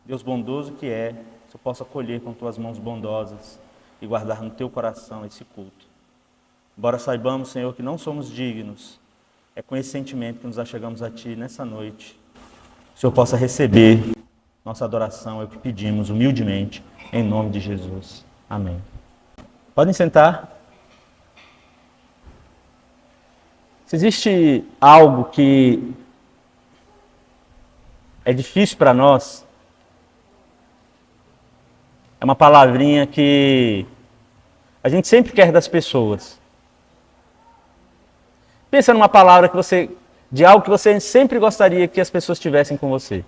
Deus bondoso que é, que eu possa acolher com tuas mãos bondosas e guardar no teu coração esse culto. Embora saibamos, Senhor, que não somos dignos, é com esse sentimento que nos achegamos a Ti nessa noite. Que o Senhor possa receber nossa adoração, é o que pedimos humildemente, em nome de Jesus. Amém. Podem sentar. Se existe algo que é difícil para nós, é uma palavrinha que a gente sempre quer das pessoas. Pensa numa palavra de algo que você sempre gostaria que as pessoas tivessem com você.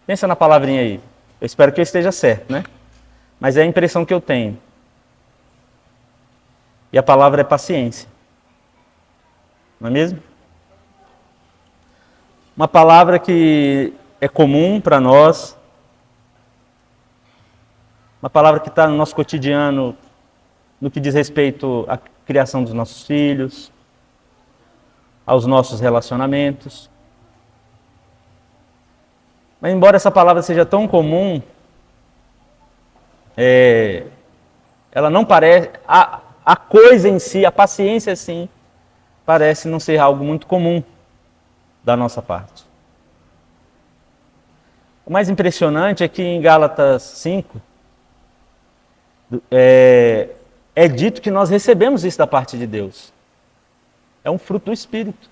Pensa na palavrinha aí. Eu espero que eu esteja certo, né? Mas é a impressão que eu tenho. E a palavra é paciência. Não é mesmo? Uma palavra que é comum para nós. Uma palavra que está no nosso cotidiano, no que diz respeito à criação dos nossos filhos, aos nossos relacionamentos. Mas embora essa palavra seja tão comum, ela não parece... A coisa em si, a paciência sim, parece não ser algo muito comum da nossa parte. O mais impressionante é que em Gálatas 5, é dito que nós recebemos isso da parte de Deus. É um fruto do Espírito.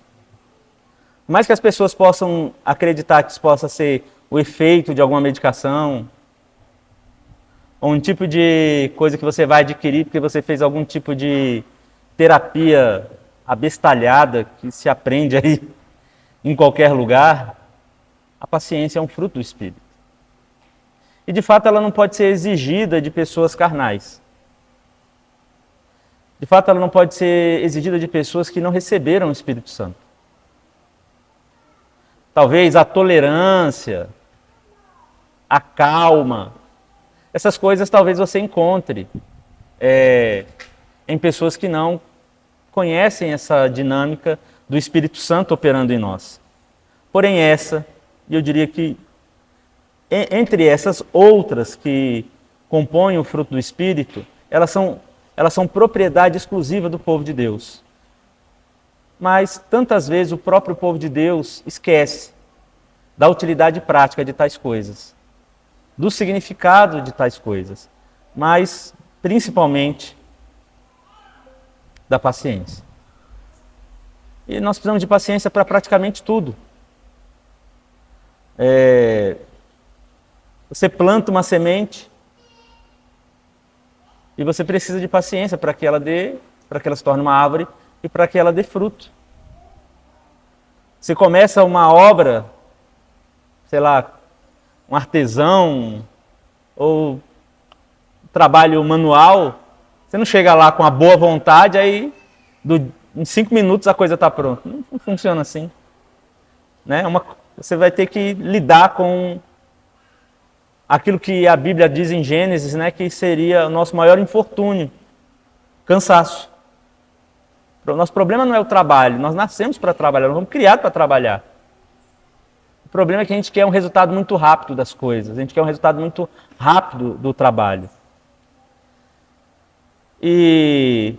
Por mais que as pessoas possam acreditar que isso possa ser o efeito de alguma medicação, ou um tipo de coisa que você vai adquirir porque você fez algum tipo de terapia abestalhada que se aprende aí em qualquer lugar, a paciência é um fruto do Espírito. E de fato ela não pode ser exigida de pessoas carnais. De fato ela não pode ser exigida de pessoas que não receberam o Espírito Santo. Talvez a tolerância, a calma, essas coisas talvez você encontre em pessoas que não conhecem essa dinâmica do Espírito Santo operando em nós. Porém eu diria que entre essas outras que compõem o fruto do Espírito, elas são propriedade exclusiva do povo de Deus. Mas tantas vezes o próprio povo de Deus esquece da utilidade prática de tais coisas, do significado de tais coisas, mas principalmente da paciência. E nós precisamos de paciência para praticamente tudo. Você planta uma semente e você precisa de paciência para que ela se torne uma árvore e para que ela dê fruto. Você começa uma obra, sei lá, um artesão ou um trabalho manual, você não chega lá com a boa vontade, aí em 5 minutos a coisa está pronta. Não funciona assim. Né? Você vai ter que lidar com aquilo que a Bíblia diz em Gênesis, né, que seria o nosso maior infortúnio, cansaço. O nosso problema não é o trabalho, nós nascemos para trabalhar, nós fomos criados para trabalhar. O problema é que a gente quer um resultado muito rápido das coisas, a gente quer um resultado muito rápido do trabalho. E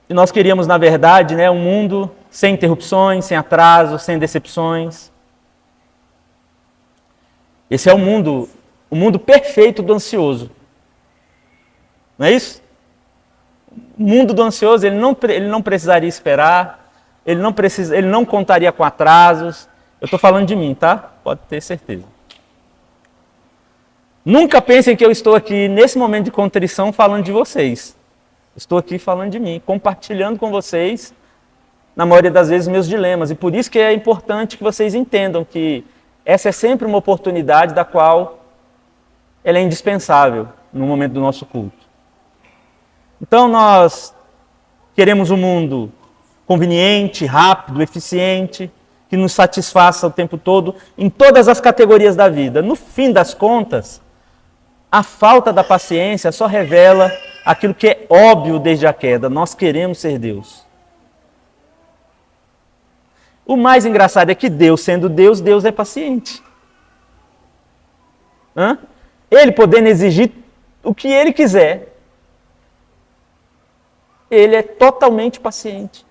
nós queríamos, na verdade, né, um mundo sem interrupções, sem atrasos, sem decepções. Esse é o mundo perfeito do ansioso. Não é isso? O mundo do ansioso, ele não precisaria esperar, ele não contaria com atrasos. Eu estou falando de mim, tá? Pode ter certeza. Nunca pensem que eu estou aqui, nesse momento de contrição, falando de vocês. Estou aqui falando de mim, compartilhando com vocês, na maioria das vezes, meus dilemas. E por isso que é importante que vocês entendam que essa é sempre uma oportunidade da qual ela é indispensável no momento do nosso culto. Então nós queremos um mundo conveniente, rápido, eficiente, que nos satisfaça o tempo todo em todas as categorias da vida. No fim das contas, a falta da paciência só revela aquilo que é óbvio desde a queda. Nós queremos ser Deus. O mais engraçado é que Deus, sendo Deus, Deus é paciente. Ele podendo exigir o que ele quiser, ele é totalmente paciente.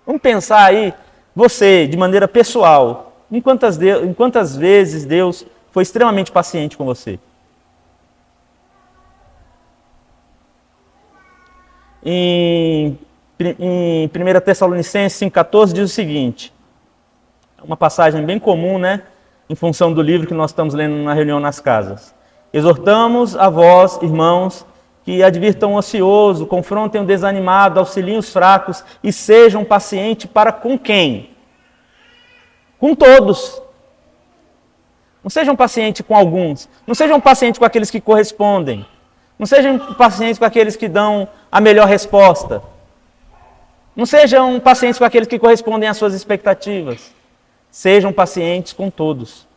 Vamos pensar aí, você, de maneira pessoal, em quantas vezes Deus foi extremamente paciente com você? Em 1 Tessalonicenses 5,14 diz o seguinte, uma passagem bem comum, né? Em função do livro que nós estamos lendo na reunião nas casas. Exortamos a vós, irmãos, que advirtam o ocioso, confrontem o desanimado, auxiliem os fracos e sejam pacientes para com quem? Com todos. Não sejam pacientes com alguns. Não sejam pacientes com aqueles que correspondem. Não sejam pacientes com aqueles que dão a melhor resposta. Não sejam pacientes com aqueles que correspondem às suas expectativas. Sejam pacientes com todos.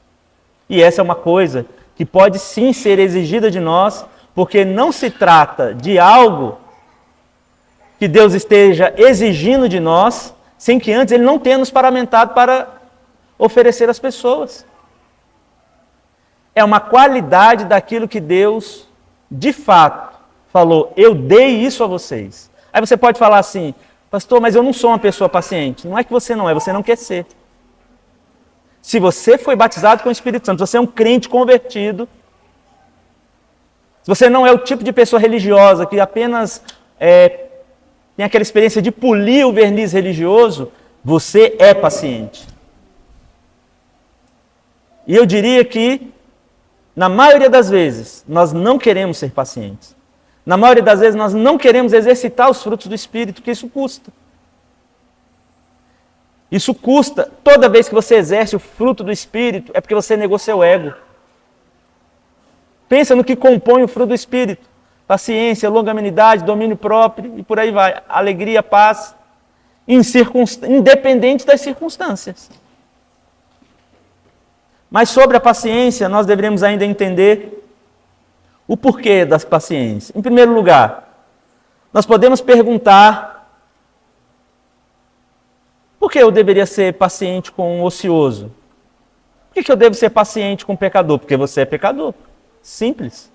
E essa é uma coisa que pode sim ser exigida de nós, porque não se trata de algo que Deus esteja exigindo de nós, sem que antes Ele não tenha nos paramentado para oferecer às pessoas. É uma qualidade daquilo que Deus, de fato, falou, eu dei isso a vocês. Aí você pode falar assim, pastor, mas eu não sou uma pessoa paciente. Não é que você não é, você não quer ser. Se você foi batizado com o Espírito Santo, se você é um crente convertido, se você não é o tipo de pessoa religiosa que apenas tem aquela experiência de polir o verniz religioso, você é paciente. E eu diria que, na maioria das vezes, nós não queremos ser pacientes. Na maioria das vezes, nós não queremos exercitar os frutos do Espírito, porque isso custa. Isso custa. Toda vez que você exerce o fruto do Espírito, é porque você negou seu ego. Pensa no que compõe o fruto do Espírito. Paciência, longanimidade, domínio próprio e por aí vai. Alegria, paz, independente das circunstâncias. Mas sobre a paciência, nós deveremos ainda entender o porquê das paciências. Em primeiro lugar, nós podemos perguntar por que eu deveria ser paciente com um ocioso? Por que eu devo ser paciente com um pecador? Porque você é pecador. Simples.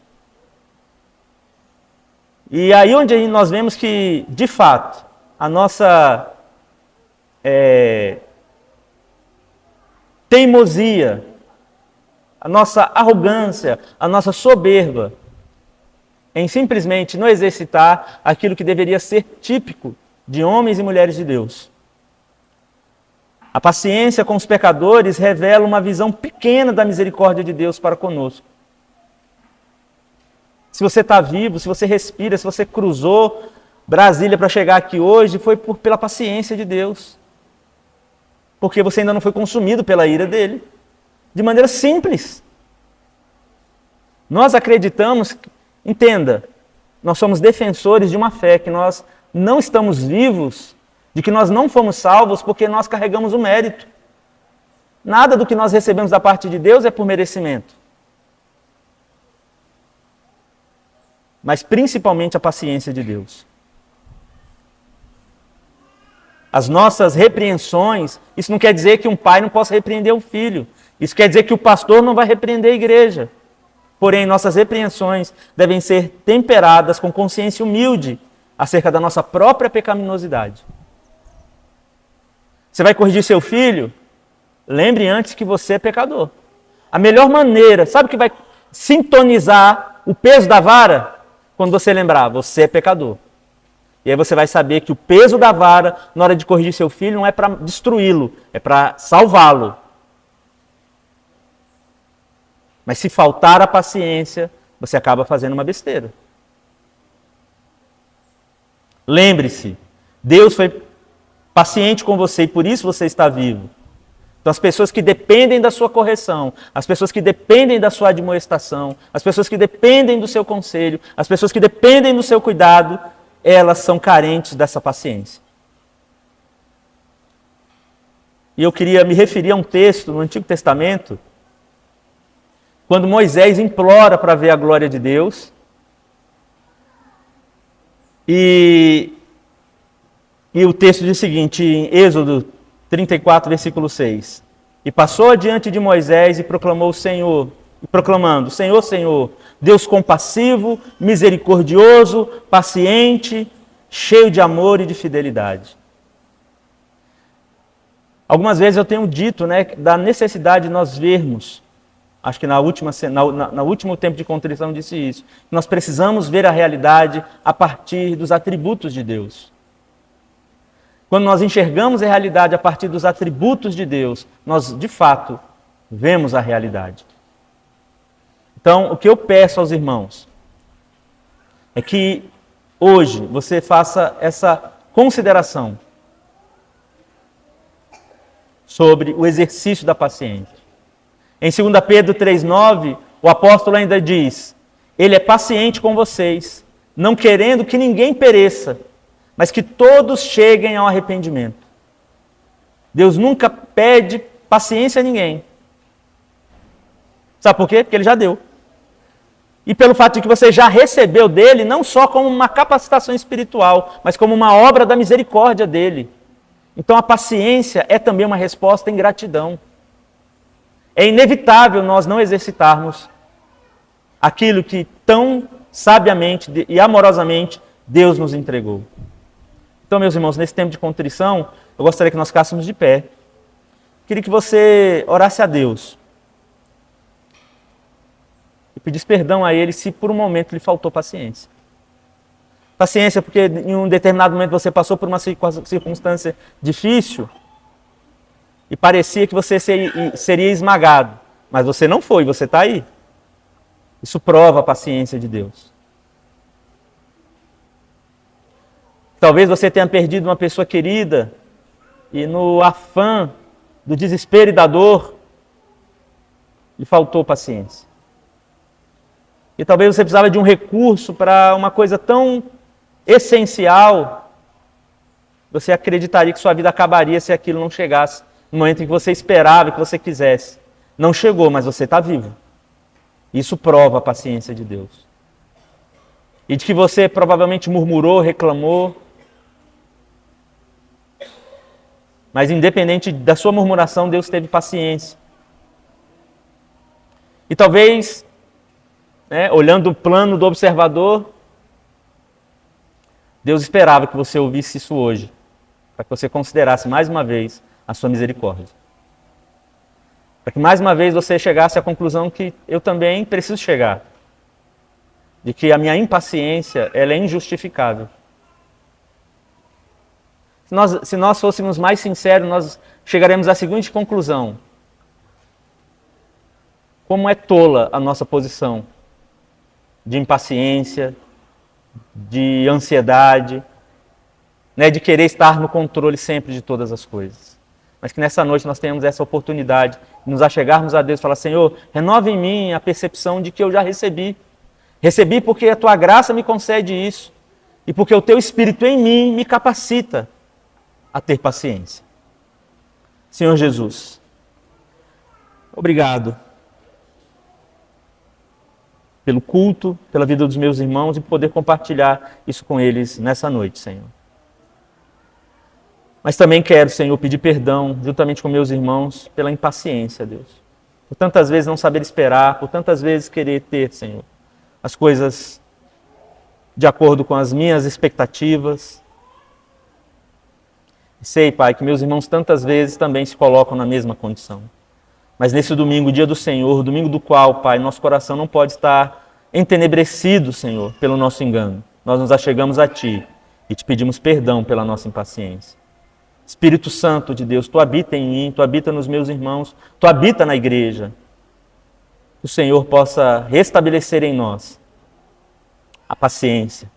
E aí onde nós vemos que, de fato, a nossa teimosia, a nossa arrogância, a nossa soberba, em simplesmente não exercitar aquilo que deveria ser típico de homens e mulheres de Deus. A paciência com os pecadores revela uma visão pequena da misericórdia de Deus para conosco. Se você está vivo, se você respira, se você cruzou Brasília para chegar aqui hoje, foi pela paciência de Deus. Porque você ainda não foi consumido pela ira dele. De maneira simples. Nós acreditamos, entenda, nós somos defensores de uma fé, que nós não estamos vivos, de que nós não fomos salvos porque nós carregamos o mérito. Nada do que nós recebemos da parte de Deus é por merecimento. Mas principalmente a paciência de Deus. As nossas repreensões, isso não quer dizer que um pai não possa repreender o filho. Isso quer dizer que o pastor não vai repreender a igreja. Porém, nossas repreensões devem ser temperadas com consciência humilde acerca da nossa própria pecaminosidade. Você vai corrigir seu filho? Lembre antes que você é pecador. A melhor maneira, sabe que vai sintonizar o peso da vara? Quando você lembrar, você é pecador. E aí você vai saber que o peso da vara, na hora de corrigir seu filho, não é para destruí-lo, é para salvá-lo. Mas se faltar a paciência, você acaba fazendo uma besteira. Lembre-se, Deus foi paciente com você e por isso você está vivo. Então as pessoas que dependem da sua correção, as pessoas que dependem da sua admoestação, as pessoas que dependem do seu conselho, as pessoas que dependem do seu cuidado, elas são carentes dessa paciência. E eu queria me referir a um texto no Antigo Testamento, quando Moisés implora para ver a glória de Deus, e o texto diz o seguinte, em Êxodo 34, versículo 6. E passou adiante de Moisés e proclamou o Senhor, e proclamando: Senhor, Senhor, Deus compassivo, misericordioso, paciente, cheio de amor e de fidelidade. Algumas vezes eu tenho dito, da necessidade de nós vermos, acho que no último tempo de contrição eu disse isso, nós precisamos ver a realidade a partir dos atributos de Deus. Quando nós enxergamos a realidade a partir dos atributos de Deus, nós, de fato, vemos a realidade. Então, o que eu peço aos irmãos é que hoje você faça essa consideração sobre o exercício da paciência. Em 2 Pedro 3,9, o apóstolo ainda diz: Ele é paciente com vocês, não querendo que ninguém pereça, mas que todos cheguem ao arrependimento. Deus nunca pede paciência a ninguém. Sabe por quê? Porque Ele já deu. E pelo fato de que você já recebeu dele, não só como uma capacitação espiritual, mas como uma obra da misericórdia dele. Então a paciência é também uma resposta em gratidão. É inevitável nós não exercitarmos aquilo que tão sabiamente e amorosamente Deus nos entregou. Então, meus irmãos, nesse tempo de contrição, eu gostaria que nós ficássemos de pé. Queria que você orasse a Deus e pedisse perdão a Ele se por um momento lhe faltou paciência. Paciência porque em um determinado momento você passou por uma circunstância difícil e parecia que você seria esmagado, mas você não foi, você está aí. Isso prova a paciência de Deus. Talvez você tenha perdido uma pessoa querida e no afã do desespero e da dor lhe faltou paciência. E talvez você precisava de um recurso para uma coisa tão essencial, você acreditaria que sua vida acabaria se aquilo não chegasse no momento em que você esperava, que você quisesse. Não chegou, mas você está vivo. Isso prova a paciência de Deus. E de que você provavelmente murmurou, reclamou, mas independente da sua murmuração, Deus teve paciência. E talvez, olhando o plano do observador, Deus esperava que você ouvisse isso hoje, para que você considerasse mais uma vez a sua misericórdia. Para que mais uma vez você chegasse à conclusão que eu também preciso chegar, de que a minha impaciência ela é injustificável. Se nós fôssemos mais sinceros, nós chegaremos à seguinte conclusão: como é tola a nossa posição de impaciência, de ansiedade, de querer estar no controle sempre de todas as coisas. Mas que nessa noite nós tenhamos essa oportunidade de nos achegarmos a Deus e falar: Senhor, renova em mim a percepção de que eu já recebi. Recebi porque a Tua graça me concede isso e porque o Teu Espírito em mim me capacita a ter paciência. Senhor Jesus, obrigado pelo culto, pela vida dos meus irmãos e poder compartilhar isso com eles nessa noite, Senhor. Mas também quero, Senhor, pedir perdão, juntamente com meus irmãos, pela impaciência, Deus. Por tantas vezes não saber esperar, por tantas vezes querer ter, Senhor, as coisas de acordo com as minhas expectativas. Sei, Pai, que meus irmãos tantas vezes também se colocam na mesma condição. Mas nesse domingo, dia do Senhor, domingo do qual, Pai, nosso coração não pode estar entenebrecido, Senhor, pelo nosso engano. Nós nos achegamos a Ti e Te pedimos perdão pela nossa impaciência. Espírito Santo de Deus, Tu habita em mim, Tu habita nos meus irmãos, Tu habita na igreja. Que o Senhor possa restabelecer em nós a paciência.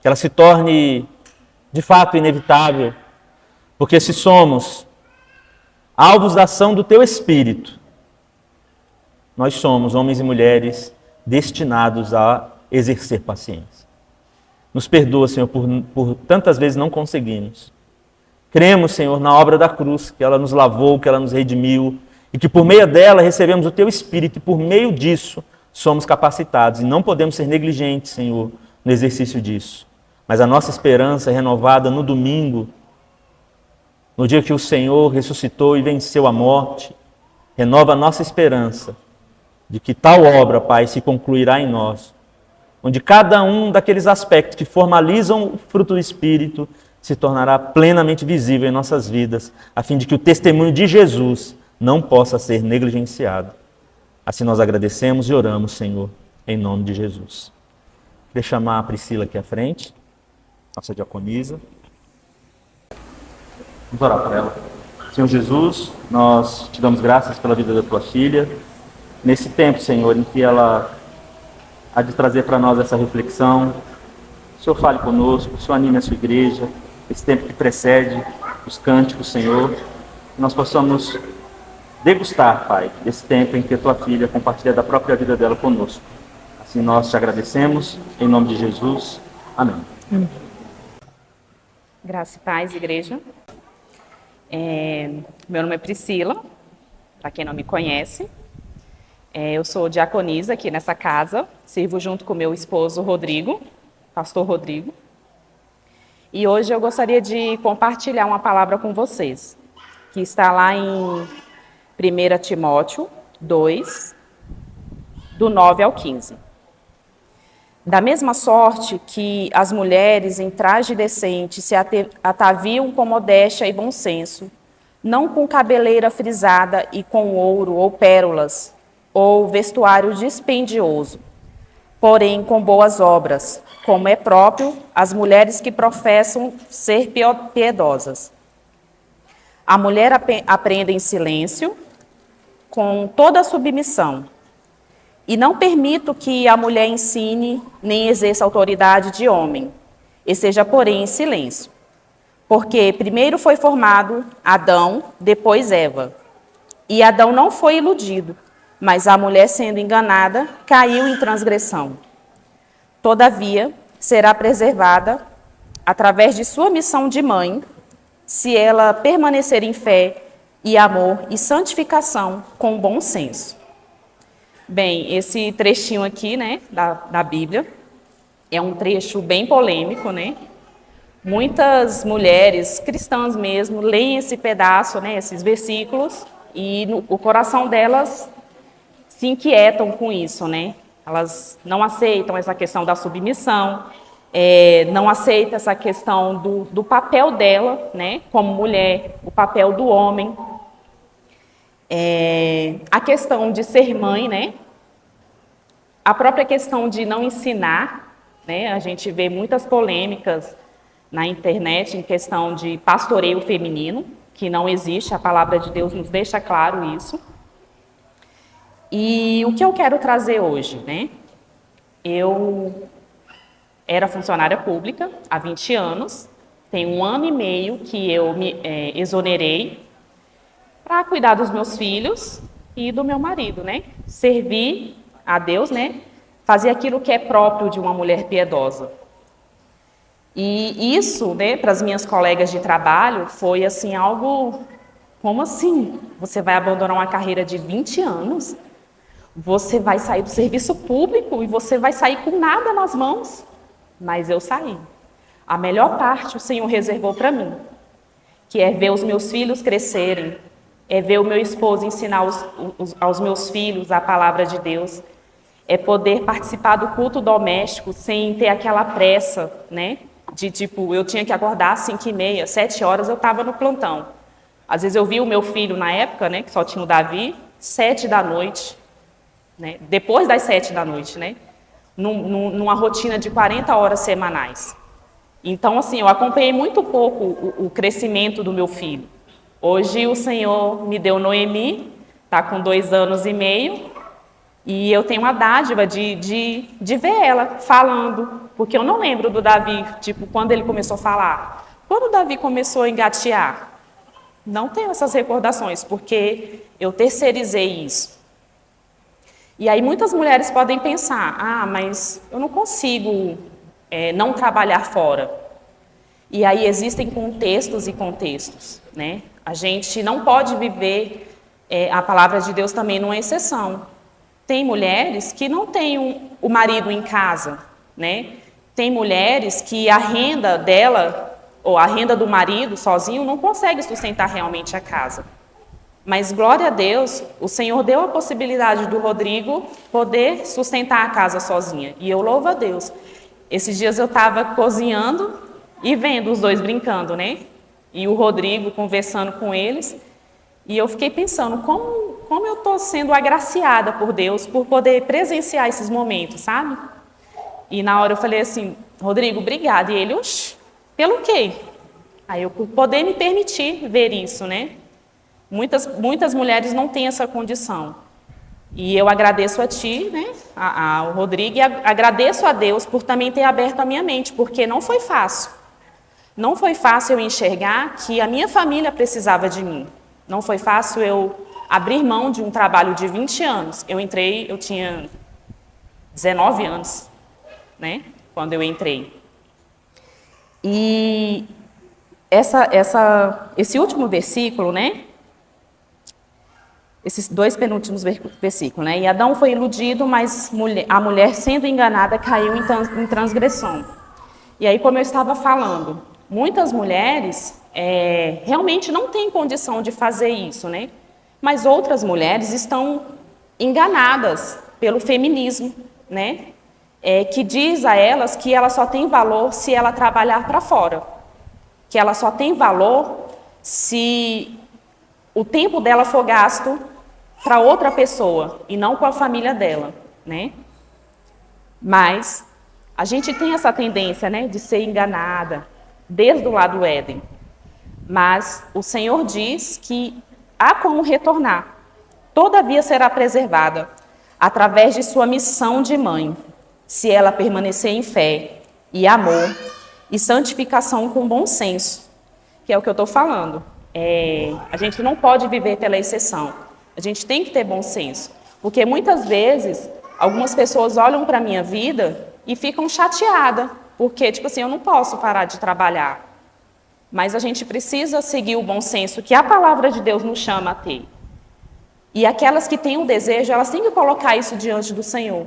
Que ela se torne, de fato, inevitável. Porque se somos alvos da ação do Teu Espírito, nós somos homens e mulheres destinados a exercer paciência. Nos perdoa, Senhor, por tantas vezes não conseguimos. Cremos, Senhor, na obra da cruz, que ela nos lavou, que ela nos redimiu, e que por meio dela recebemos o Teu Espírito, e por meio disso somos capacitados. E não podemos ser negligentes, Senhor, no exercício disso. Mas a nossa esperança é renovada no domingo, no dia que o Senhor ressuscitou e venceu a morte. Renova a nossa esperança de que tal obra, Pai, se concluirá em nós, onde cada um daqueles aspectos que formalizam o fruto do Espírito se tornará plenamente visível em nossas vidas, a fim de que o testemunho de Jesus não possa ser negligenciado. Assim nós agradecemos e oramos, Senhor, em nome de Jesus. Queria chamar a Priscila aqui à frente, nossa diaconisa. Vamos orar por ela. Senhor Jesus, nós te damos graças pela vida da tua filha. Nesse tempo, Senhor, em que ela há de trazer para nós essa reflexão, o Senhor fale conosco, o Senhor anime a sua igreja, esse tempo que precede os cânticos, Senhor, que nós possamos degustar, Pai, esse tempo em que a tua filha compartilha da própria vida dela conosco. Assim nós te agradecemos, em nome de Jesus. Amém. Graça e paz, igreja. Meu nome é Priscila, para quem não me conhece. Eu sou diaconisa aqui nessa casa, sirvo junto com meu esposo Rodrigo, pastor Rodrigo. E hoje eu gostaria de compartilhar uma palavra com vocês, que está lá em 1 Timóteo 2, do 9 ao 15. Da mesma sorte que as mulheres em traje decente se ataviam com modéstia e bom senso, não com cabeleira frisada e com ouro ou pérolas, ou vestuário dispendioso, porém com boas obras, como é próprio às mulheres que professam ser piedosas. A mulher aprende em silêncio, com toda a submissão, e não permito que a mulher ensine nem exerça autoridade de homem, e seja, porém, em silêncio. Porque primeiro foi formado Adão, depois Eva. E Adão não foi iludido, mas a mulher, sendo enganada, caiu em transgressão. Todavia, será preservada, através de sua missão de mãe, se ela permanecer em fé e amor e santificação com bom senso. Bem, esse trechinho aqui, né, da Bíblia, é um trecho bem polêmico, né? Muitas mulheres, cristãs mesmo, leem esse pedaço, né, esses versículos, e o coração delas se inquietam com isso, né? Elas não aceitam essa questão da submissão, não aceitam essa questão do papel dela, né, como mulher, o papel do homem. A questão de ser mãe, né? A própria questão de não ensinar, né? A gente vê muitas polêmicas na internet em questão de pastoreio feminino, que não existe, a palavra de Deus nos deixa claro isso. E o que eu quero trazer hoje, né? Eu era funcionária pública há 20 anos, tem 1 ano e meio que eu me exonerei para cuidar dos meus filhos e do meu marido, né? Servir a Deus, né? Fazer aquilo que é próprio de uma mulher piedosa. E isso, né, para as minhas colegas de trabalho, foi assim algo, como assim? Você vai abandonar uma carreira de 20 anos? Você vai sair do serviço público e você vai sair com nada nas mãos? Mas eu saí. A melhor parte o Senhor reservou para mim, que é ver os meus filhos crescerem, é ver o meu esposo ensinar aos meus filhos a palavra de Deus, é poder participar do culto doméstico sem ter aquela pressa, né? De tipo, eu tinha que acordar às 5h30, 7 horas eu estava no plantão. Às vezes eu vi o meu filho na época, né, que só tinha o Davi, 7 da noite, né? Depois das 7 da noite, né? Numa rotina de 40 horas semanais. Então, assim, eu acompanhei muito pouco o crescimento do meu filho. Hoje o Senhor me deu Noemi, está com 2 anos e meio, e eu tenho a dádiva de ver ela falando, porque eu não lembro do Davi, tipo, quando ele começou a falar. Quando o Davi começou a engatear? Não tenho essas recordações, porque eu terceirizei isso. E aí muitas mulheres podem pensar, mas eu não consigo não trabalhar fora. E aí existem contextos e contextos, né? A gente não pode viver, a palavra de Deus também não é exceção. Tem mulheres que não têm o marido em casa, né? Tem mulheres que a renda dela, ou a renda do marido sozinho, não consegue sustentar realmente a casa. Mas, glória a Deus, o Senhor deu a possibilidade do Rodrigo poder sustentar a casa sozinha. E eu louvo a Deus. Esses dias eu estava cozinhando e vendo os dois brincando, né? E o Rodrigo conversando com eles. E eu fiquei pensando, como eu estou sendo agraciada por Deus por poder presenciar esses momentos, sabe? E na hora eu falei assim, Rodrigo, obrigada. E ele, oxe, pelo quê? Aí eu por poder me permitir ver isso, né? Muitas mulheres não têm essa condição. E eu agradeço a ti, né, ao Rodrigo, e agradeço a Deus por também ter aberto a minha mente, porque não foi fácil. Não foi fácil eu enxergar que a minha família precisava de mim. Não foi fácil eu abrir mão de um trabalho de 20 anos. Eu tinha 19 anos, né, quando eu entrei. E esse último versículo, né, esses dois penúltimos versículos, né? E Adão foi iludido, mas a mulher, sendo enganada, caiu em transgressão. E aí, como eu estava falando, muitas mulheres realmente não têm condição de fazer isso, né? Mas outras mulheres estão enganadas pelo feminismo, né? Que diz a elas que ela só tem valor se ela trabalhar para fora. Que ela só tem valor se o tempo dela for gasto para outra pessoa e não com a família dela, né? Mas a gente tem essa tendência, né, de ser enganada desde o lado do Éden. Mas o Senhor diz que há como retornar. Todavia será preservada através de sua missão de mãe, se ela permanecer em fé e amor e santificação com bom senso, que é o que eu estou falando. A gente não pode viver pela exceção. A gente tem que ter bom senso. Porque muitas vezes, algumas pessoas olham para a minha vida e ficam chateadas. Porque, tipo assim, eu não posso parar de trabalhar. Mas a gente precisa seguir o bom senso que a palavra de Deus nos chama a ter. E aquelas que têm o desejo, elas têm que colocar isso diante do Senhor.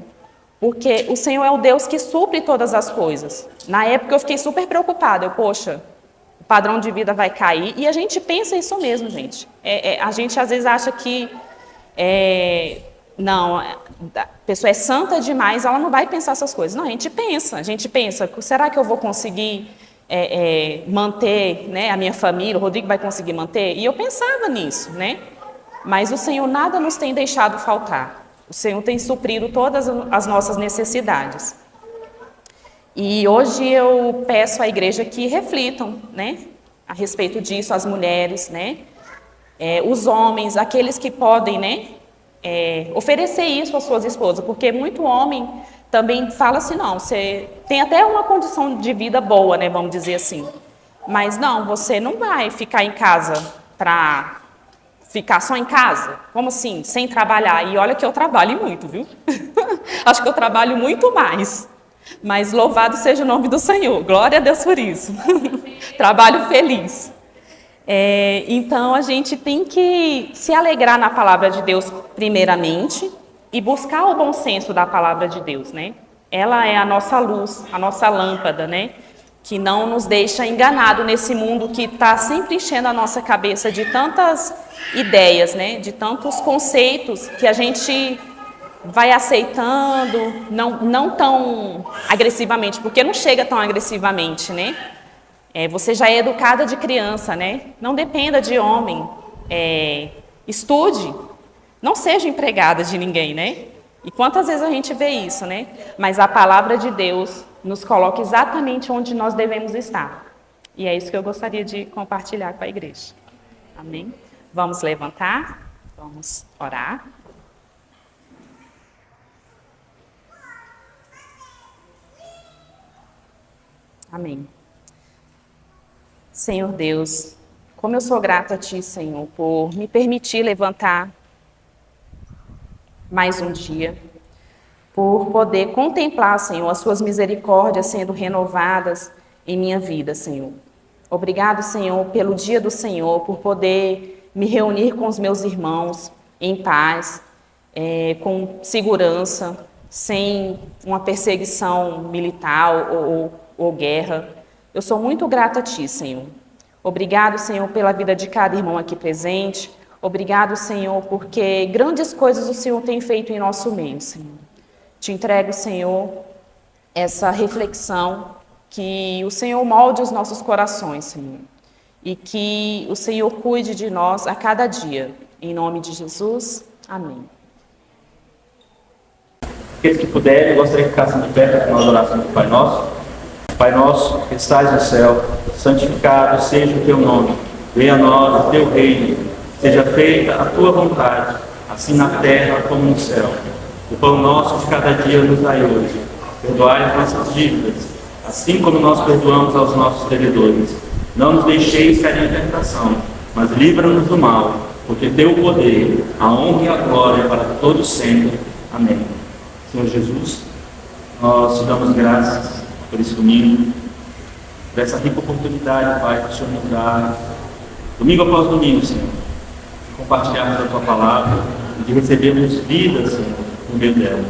Porque o Senhor é o Deus que supre todas as coisas. Na época eu fiquei super preocupada. poxa, o padrão de vida vai cair. E a gente pensa isso mesmo, gente. A gente às vezes acha que não, a pessoa é santa demais, ela não vai pensar essas coisas. Não, a gente pensa, será que eu vou conseguir manter, né, a minha família, o Rodrigo vai conseguir manter? E eu pensava nisso, né? Mas o Senhor nada nos tem deixado faltar. O Senhor tem suprido todas as nossas necessidades. E hoje eu peço à igreja que reflitam, né, a respeito disso, as mulheres, né, os homens, aqueles que podem, né, oferecer isso às suas esposas, porque muito homem também fala assim, não, você tem até uma condição de vida boa, né, vamos dizer assim, mas não, você não vai ficar em casa para ficar só em casa, como assim, sem trabalhar? E olha que eu trabalho muito, viu? Acho que eu trabalho muito mais. Mas louvado seja o nome do Senhor, glória a Deus por isso. Trabalho feliz. Então, a gente tem que se alegrar na palavra de Deus primeiramente e buscar o bom senso da palavra de Deus, né? Ela é a nossa luz, a nossa lâmpada, né? Que não nos deixa enganado nesse mundo que está sempre enchendo a nossa cabeça de tantas ideias, né? De tantos conceitos que a gente vai aceitando, não tão agressivamente, porque não chega tão agressivamente, né? Você já é educada de criança, né? Não dependa de homem, estude, não seja empregada de ninguém, né? E quantas vezes a gente vê isso, né? Mas a palavra de Deus nos coloca exatamente onde nós devemos estar. E é isso que eu gostaria de compartilhar com a igreja. Amém? Vamos levantar, vamos orar. Amém. Senhor Deus, como eu sou grata a Ti, Senhor, por me permitir levantar mais um dia, por poder contemplar, Senhor, as Suas misericórdias sendo renovadas em minha vida, Senhor. Obrigado, Senhor, pelo dia do Senhor, por poder me reunir com os meus irmãos em paz, com segurança, sem uma perseguição militar ou guerra. Eu sou muito grata a Ti, Senhor. Obrigado, Senhor, pela vida de cada irmão aqui presente. Obrigado, Senhor, porque grandes coisas o Senhor tem feito em nosso meio, Senhor. Te entrego, Senhor, essa reflexão, que o Senhor molde os nossos corações, Senhor, e que o Senhor cuide de nós a cada dia. Em nome de Jesus, amém. Aqueles que puderem, eu gostaria que ficassem de pé para nós orássemos do Pai Nosso. Pai nosso, que estás no céu, santificado seja o teu nome. Venha a nós o teu reino. Seja feita a tua vontade, assim na terra como no céu. O pão nosso de cada dia nos dai hoje. Perdoai as nossas dívidas, assim como nós perdoamos aos nossos devedores. Não nos deixeis cair em tentação, mas livra-nos do mal, porque teu o poder, a honra e a glória para todos sempre. Amém. Senhor Jesus, nós te damos graças por esse domingo, por essa rica oportunidade, Pai, que o Senhor nos dá, domingo após domingo, Senhor, de compartilharmos a tua palavra e de recebermos vida, Senhor, no meio dela.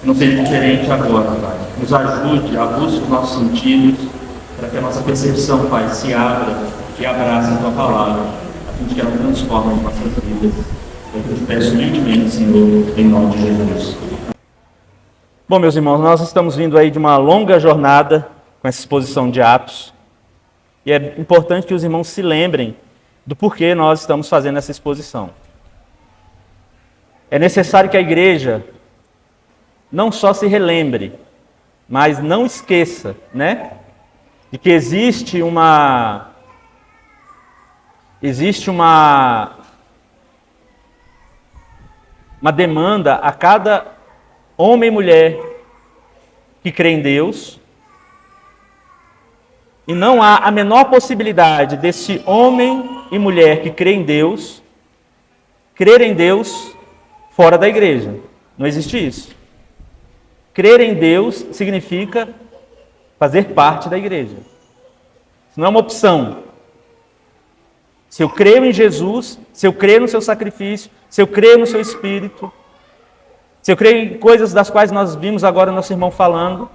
Que não seja diferente agora, Pai. Nos ajude, aguce os nossos sentidos, para que a nossa percepção, Pai, se abra e abrace a tua palavra, a fim de que ela transforme as nossas vidas. Eu te peço humildemente, Senhor, em nome de Jesus. Bom, meus irmãos, nós estamos vindo aí de uma longa jornada com essa exposição de Atos. E é importante que os irmãos se lembrem do porquê nós estamos fazendo essa exposição. É necessário que a igreja não só se relembre, mas não esqueça, né, de que existe uma demanda a cada homem e mulher que crê em Deus, e não há a menor possibilidade desse homem e mulher que crê em Deus, crer em Deus fora da igreja. Não existe isso. Crer em Deus significa fazer parte da igreja. Isso não é uma opção. Se eu creio em Jesus, se eu creio no seu sacrifício, se eu creio no seu Espírito, se eu creio em coisas das quais nós vimos agora o nosso irmão falando,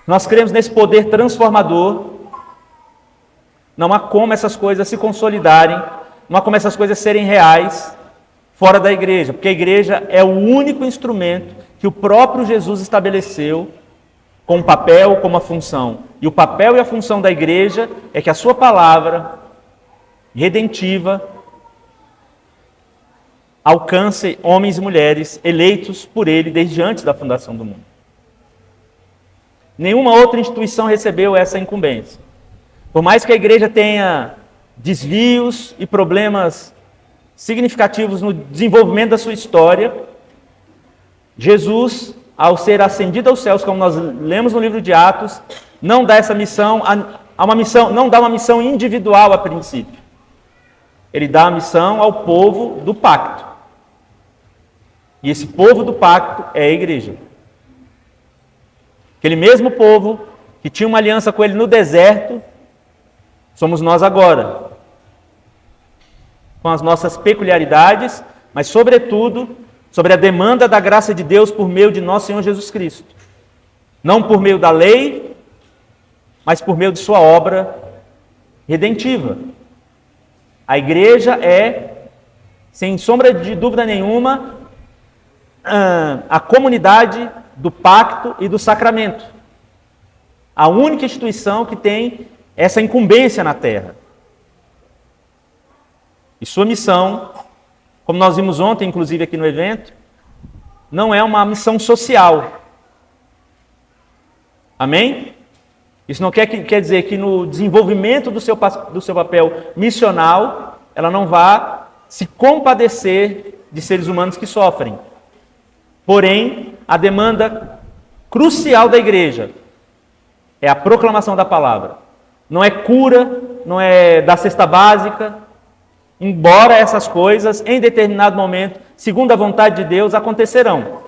nós cremos nesse poder transformador, não há como essas coisas se consolidarem, não há como essas coisas serem reais fora da igreja, porque a igreja é o único instrumento que o próprio Jesus estabeleceu com um papel, com uma função. E o papel e a função da igreja é que a sua palavra redentiva alcance homens e mulheres eleitos por ele desde antes da fundação do mundo. Nenhuma outra instituição recebeu essa incumbência. Por mais que a igreja tenha desvios e problemas significativos no desenvolvimento da sua história, Jesus, ao ser ascendido aos céus, como nós lemos no livro de Atos, não dá essa missão, não dá uma missão individual a princípio. Ele dá a missão ao povo do pacto. E esse povo do pacto é a igreja. Aquele mesmo povo que tinha uma aliança com ele no deserto, somos nós agora. Com as nossas peculiaridades, mas sobretudo, sobre a demanda da graça de Deus por meio de nosso Senhor Jesus Cristo. Não por meio da lei, mas por meio de sua obra redentiva. A igreja é, sem sombra de dúvida nenhuma, a comunidade do pacto e do sacramento. A única instituição que tem essa incumbência na terra. E sua missão, como nós vimos ontem, inclusive aqui no evento, não é uma missão social. Amém? Isso não quer dizer que no desenvolvimento do seu papel missional, ela não vá se compadecer de seres humanos que sofrem. Porém, a demanda crucial da igreja é a proclamação da palavra. Não é cura, não é da cesta básica, embora essas coisas, em determinado momento, segundo a vontade de Deus, acontecerão.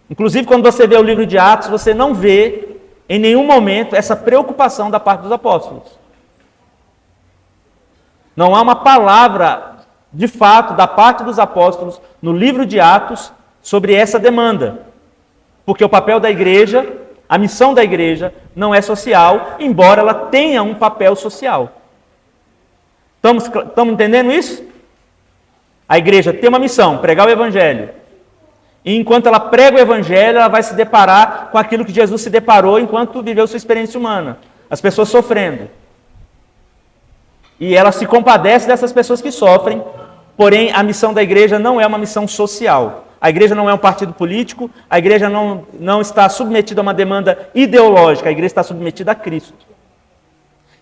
Inclusive, quando você vê o livro de Atos, você não vê em nenhum momento essa preocupação da parte dos apóstolos. Não há uma palavra, de fato, da parte dos apóstolos no livro de Atos sobre essa demanda. Porque o papel da igreja, a missão da igreja, não é social, embora ela tenha um papel social. Estamos entendendo isso? A igreja tem uma missão, pregar o evangelho. E enquanto ela prega o evangelho, ela vai se deparar com aquilo que Jesus se deparou enquanto viveu sua experiência humana. As pessoas sofrendo. E ela se compadece dessas pessoas que sofrem, porém a missão da igreja não é uma missão social. A igreja não é um partido político, a igreja não está submetida a uma demanda ideológica, a igreja está submetida a Cristo.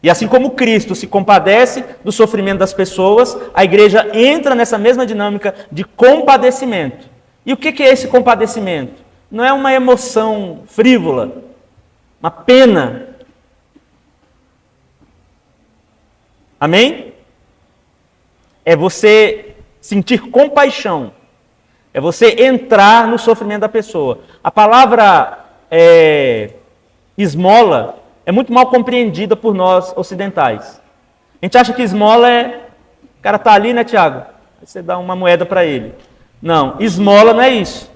E assim como Cristo se compadece do sofrimento das pessoas, a igreja entra nessa mesma dinâmica de compadecimento. E o que é esse compadecimento? Não é uma emoção frívola, uma pena. Amém? É você sentir compaixão. É você entrar no sofrimento da pessoa. A palavra esmola é muito mal compreendida por nós ocidentais. A gente acha que esmola é... O cara está ali, né, Tiago? Aí você dá uma moeda para ele. Não, esmola não é isso.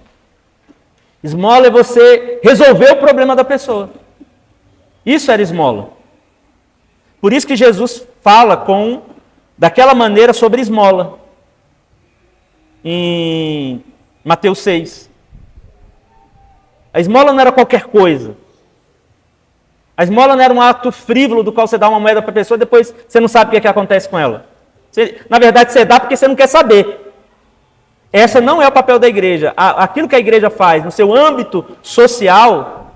Esmola é você resolver o problema da pessoa. Isso era esmola. Por isso que Jesus fala daquela maneira sobre esmola. Em Mateus 6. A esmola não era qualquer coisa. A esmola não era um ato frívolo do qual você dá uma moeda para a pessoa e depois você não sabe o que acontece com ela. Na verdade, você dá porque você não quer saber. Essa não é o papel da igreja. Aquilo que a igreja faz no seu âmbito social,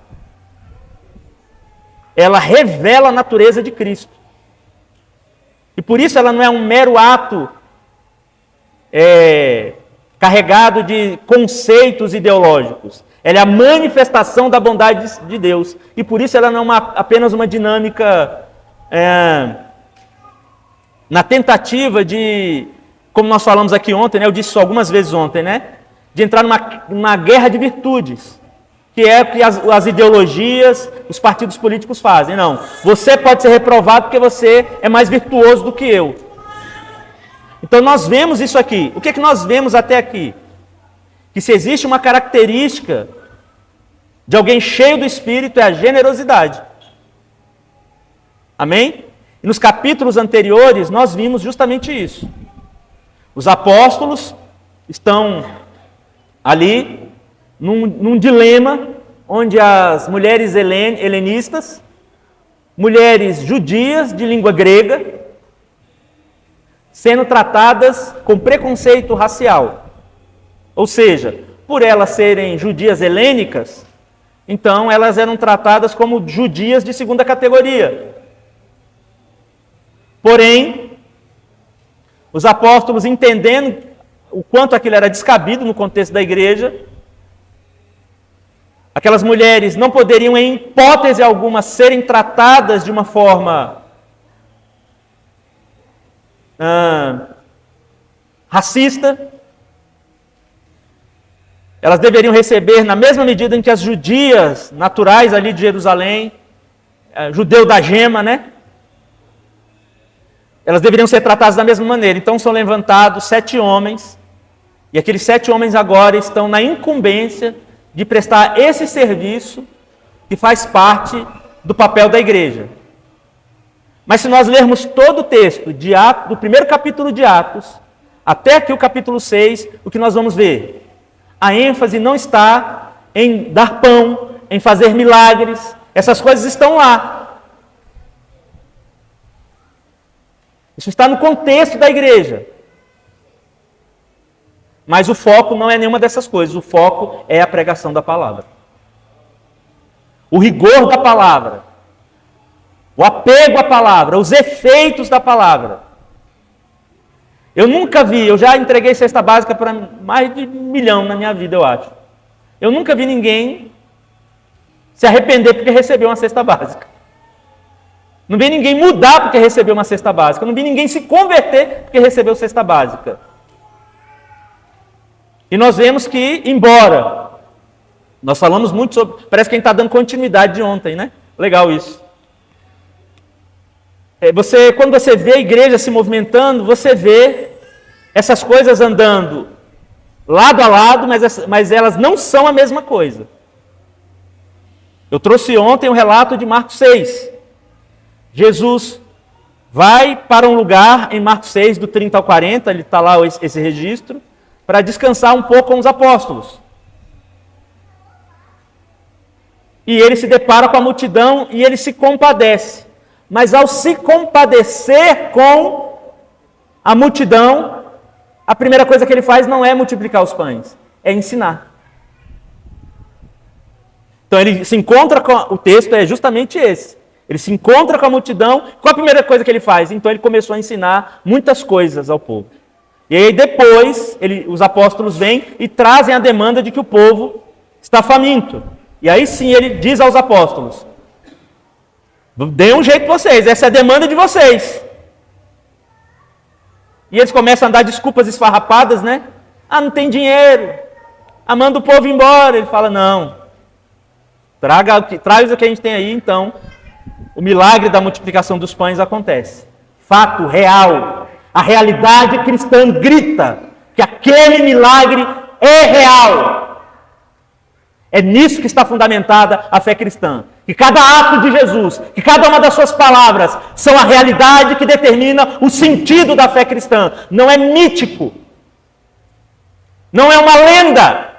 ela revela a natureza de Cristo. E por isso ela não é um mero ato carregado de conceitos ideológicos. Ela é a manifestação da bondade de Deus. E por isso ela não é apenas uma dinâmica na tentativa de, como nós falamos aqui ontem, né, eu disse isso algumas vezes ontem, né, de entrar numa guerra de virtudes, que é o que as ideologias, os partidos políticos fazem. Não, você pode ser reprovado porque você é mais virtuoso do que eu. Então nós vemos isso aqui. O que é que nós vemos até aqui? Que se existe uma característica de alguém cheio do Espírito é a generosidade. Amém? E nos capítulos anteriores nós vimos justamente isso. Os apóstolos estão ali num dilema onde as mulheres helenistas, mulheres judias de língua grega, sendo tratadas com preconceito racial. Ou seja, por elas serem judias helênicas, então elas eram tratadas como judias de segunda categoria. Porém, os apóstolos, entendendo o quanto aquilo era descabido no contexto da igreja, aquelas mulheres não poderiam, em hipótese alguma, serem tratadas de uma forma racista. Elas deveriam receber na mesma medida em que as judias naturais ali de Jerusalém, judeu da gema, né? Elas deveriam ser tratadas da mesma maneira. Então são levantados 7 homens, e aqueles 7 homens agora estão na incumbência de prestar esse serviço que faz parte do papel da igreja. Mas se nós lermos todo o texto do primeiro capítulo de Atos, até aqui o capítulo 6, o que nós vamos ver? A ênfase não está em dar pão, em fazer milagres, essas coisas estão lá. Isso está no contexto da igreja. Mas o foco não é nenhuma dessas coisas, o foco é a pregação da palavra. O rigor da palavra, o apego à palavra, os efeitos da palavra. Eu nunca vi, eu já entreguei cesta básica para mais de 1 milhão na minha vida, eu acho. Eu nunca vi ninguém se arrepender porque recebeu uma cesta básica. Não vi ninguém mudar porque recebeu uma cesta básica. Não vi ninguém se converter porque recebeu cesta básica. E nós vemos que, embora nós falamos muito sobre... Parece que a gente está dando continuidade de ontem, né? Legal isso. Quando você vê a igreja se movimentando, você vê essas coisas andando lado a lado, mas elas não são a mesma coisa. Eu trouxe ontem o relato de Marcos 6. Jesus vai para um lugar em Marcos 6, do 30 ao 40, ele está lá esse registro, para descansar um pouco com os apóstolos. E ele se depara com a multidão e ele se compadece. Mas ao se compadecer com a multidão, a primeira coisa que ele faz não é multiplicar os pães, é ensinar. Então ele se encontra com... O texto é justamente esse. Ele se encontra com a multidão. Qual a primeira coisa que ele faz? Então ele começou a ensinar muitas coisas ao povo. E aí depois os apóstolos vêm e trazem a demanda de que o povo está faminto. E aí sim ele diz aos apóstolos: dê um jeito vocês, essa é a demanda de vocês. E eles começam a dar desculpas esfarrapadas, né? Ah, não tem dinheiro. Ah, manda o povo embora. Ele fala: não. Traz o que a gente tem aí, então. O milagre da multiplicação dos pães acontece. Fato real. A realidade cristã grita que aquele milagre é real. É nisso que está fundamentada a fé cristã. Que cada ato de Jesus, que cada uma das suas palavras são a realidade que determina o sentido da fé cristã. Não é mítico. Não é uma lenda.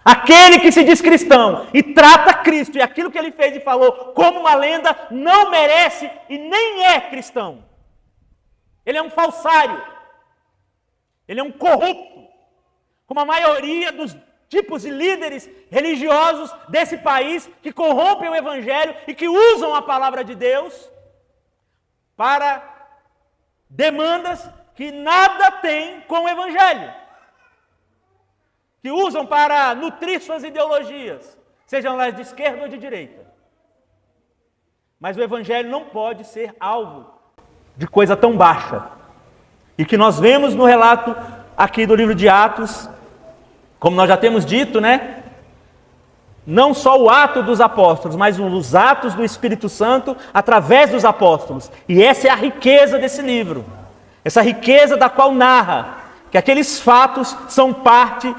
Aquele que se diz cristão e trata Cristo e aquilo que ele fez e falou como uma lenda, não merece e nem é cristão. Ele é um falsário. Ele é um corrupto. Como a maioria dos tipos de líderes religiosos desse país que corrompem o evangelho e que usam a palavra de Deus para demandas que nada têm com o evangelho. Que usam para nutrir suas ideologias, sejam elas de esquerda ou de direita. Mas o evangelho não pode ser alvo de coisa tão baixa. E que nós vemos no relato aqui do livro de Atos, como nós já temos dito, né? Não só o ato dos apóstolos, mas os atos do Espírito Santo através dos apóstolos. E essa é a riqueza desse livro. Essa riqueza da qual narra que aqueles fatos são parte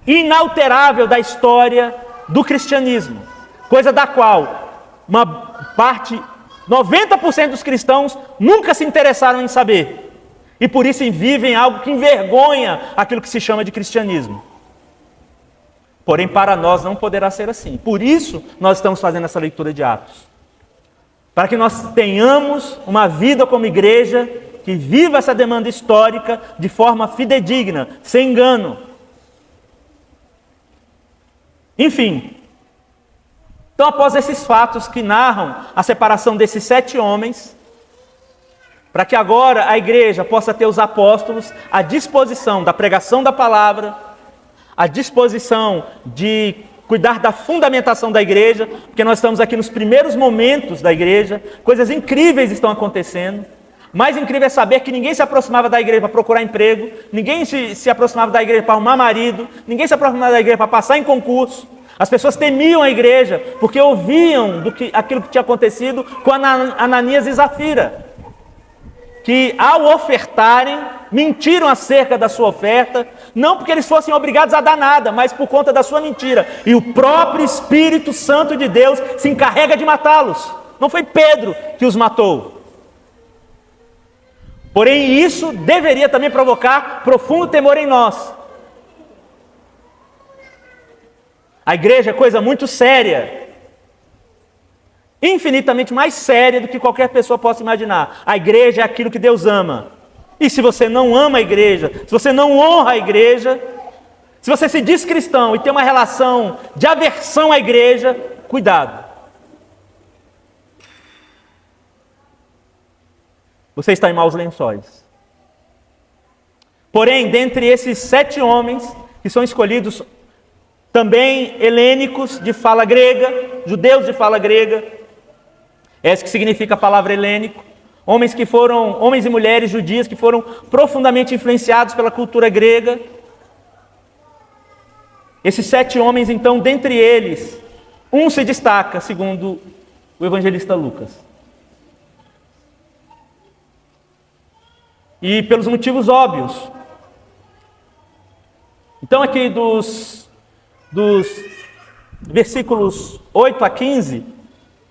inalterável da história do cristianismo. Coisa da qual uma parte, 90% dos cristãos nunca se interessaram em saber. E por isso vivem algo que envergonha aquilo que se chama de cristianismo. Porém, para nós não poderá ser assim. Por isso, nós estamos fazendo essa leitura de Atos. Para que nós tenhamos uma vida como igreja que viva essa demanda histórica de forma fidedigna, sem engano. Enfim. Então, após esses fatos que narram a separação desses 7 homens, para que agora a igreja possa ter os apóstolos à disposição da pregação da palavra, à disposição de cuidar da fundamentação da igreja, porque nós estamos aqui nos primeiros momentos da igreja, coisas incríveis estão acontecendo. Mais incrível é saber que ninguém se aproximava da igreja para procurar emprego, ninguém se aproximava da igreja para arrumar marido, ninguém se aproximava da igreja para passar em concurso. As pessoas temiam a igreja porque ouviam aquilo que tinha acontecido com Ananias e Zafira, que ao ofertarem, mentiram acerca da sua oferta, não porque eles fossem obrigados a dar nada, mas por conta da sua mentira. E o próprio Espírito Santo de Deus se encarrega de matá-los. Não foi Pedro que os matou. Porém, isso deveria também provocar profundo temor em nós. A igreja é coisa muito séria. Infinitamente mais séria do que qualquer pessoa possa imaginar. A igreja é aquilo que Deus ama. E se você não ama a igreja, se você não honra a igreja, se você se diz cristão e tem uma relação de aversão à igreja, cuidado. Você está em maus lençóis. Porém, dentre esses 7 homens que são escolhidos, também helênicos de fala grega, judeus de fala grega, essa que significa a palavra helênico, homens e mulheres judias que foram profundamente influenciados pela cultura grega. Esses 7 homens, então, dentre eles, um se destaca, segundo o evangelista Lucas. E pelos motivos óbvios. Então, aqui dos versículos 8 a 15,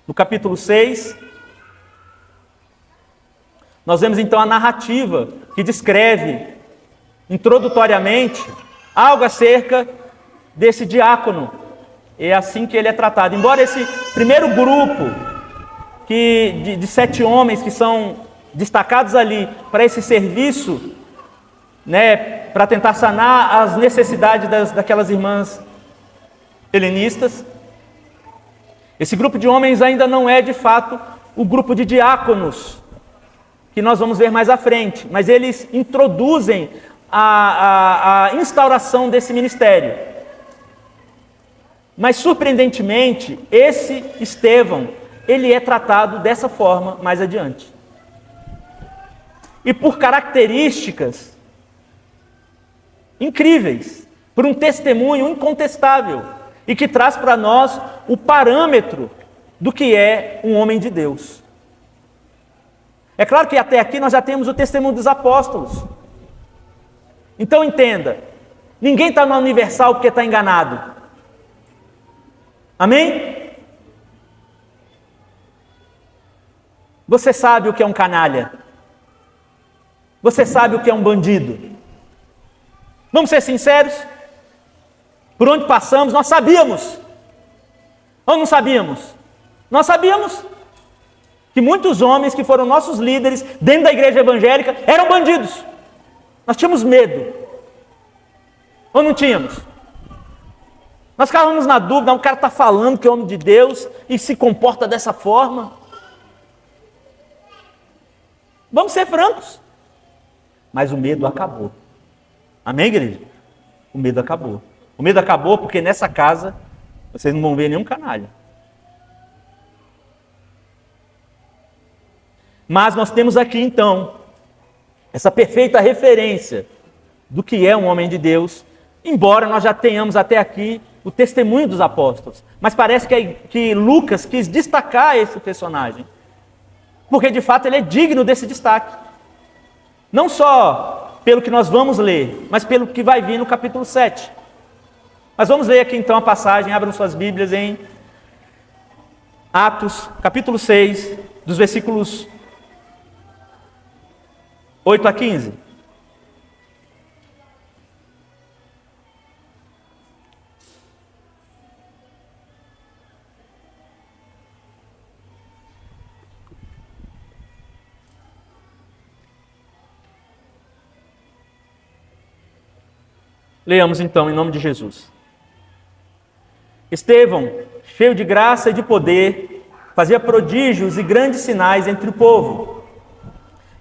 no capítulo 6, nós vemos então a narrativa que descreve, introdutoriamente, algo acerca desse diácono. É assim que ele é tratado. Embora esse primeiro grupo de 7 homens que são destacados ali para esse serviço, né, para tentar sanar as necessidades daquelas irmãs helenistas, esse grupo de homens ainda não é de fato o grupo de diáconos que nós vamos ver mais à frente, mas eles introduzem a instauração desse ministério. Mas, surpreendentemente, esse Estevão, ele é tratado dessa forma mais adiante. E por características incríveis, por um testemunho incontestável, e que traz para nós o parâmetro do que é um homem de Deus. É claro que até aqui nós já temos o testemunho dos apóstolos. Então entenda, ninguém está no Universal porque está enganado. Amém? Você sabe o que é um canalha. Você sabe o que é um bandido. Vamos ser sinceros? Por onde passamos, nós sabíamos. Ou não sabíamos? Nós sabíamos que muitos homens que foram nossos líderes dentro da igreja evangélica eram bandidos. Nós tínhamos medo. Ou não tínhamos? Nós ficávamos na dúvida, o cara está falando que é homem de Deus e se comporta dessa forma. Vamos ser francos. Mas o medo acabou. Amém, igreja? O medo acabou. O medo acabou porque nessa casa vocês não vão ver nenhum canalha. Mas nós temos aqui então essa perfeita referência do que é um homem de Deus, embora nós já tenhamos até aqui o testemunho dos apóstolos. Mas parece que Lucas quis destacar esse personagem, porque de fato ele é digno desse destaque. Não só pelo que nós vamos ler, mas pelo que vai vir no capítulo 7. Mas vamos ler aqui então a passagem, abram suas Bíblias em Atos, capítulo 6, dos versículos 8 a 15. Leamos então em nome de Jesus. Estevão, cheio de graça e de poder, fazia prodígios e grandes sinais entre o povo.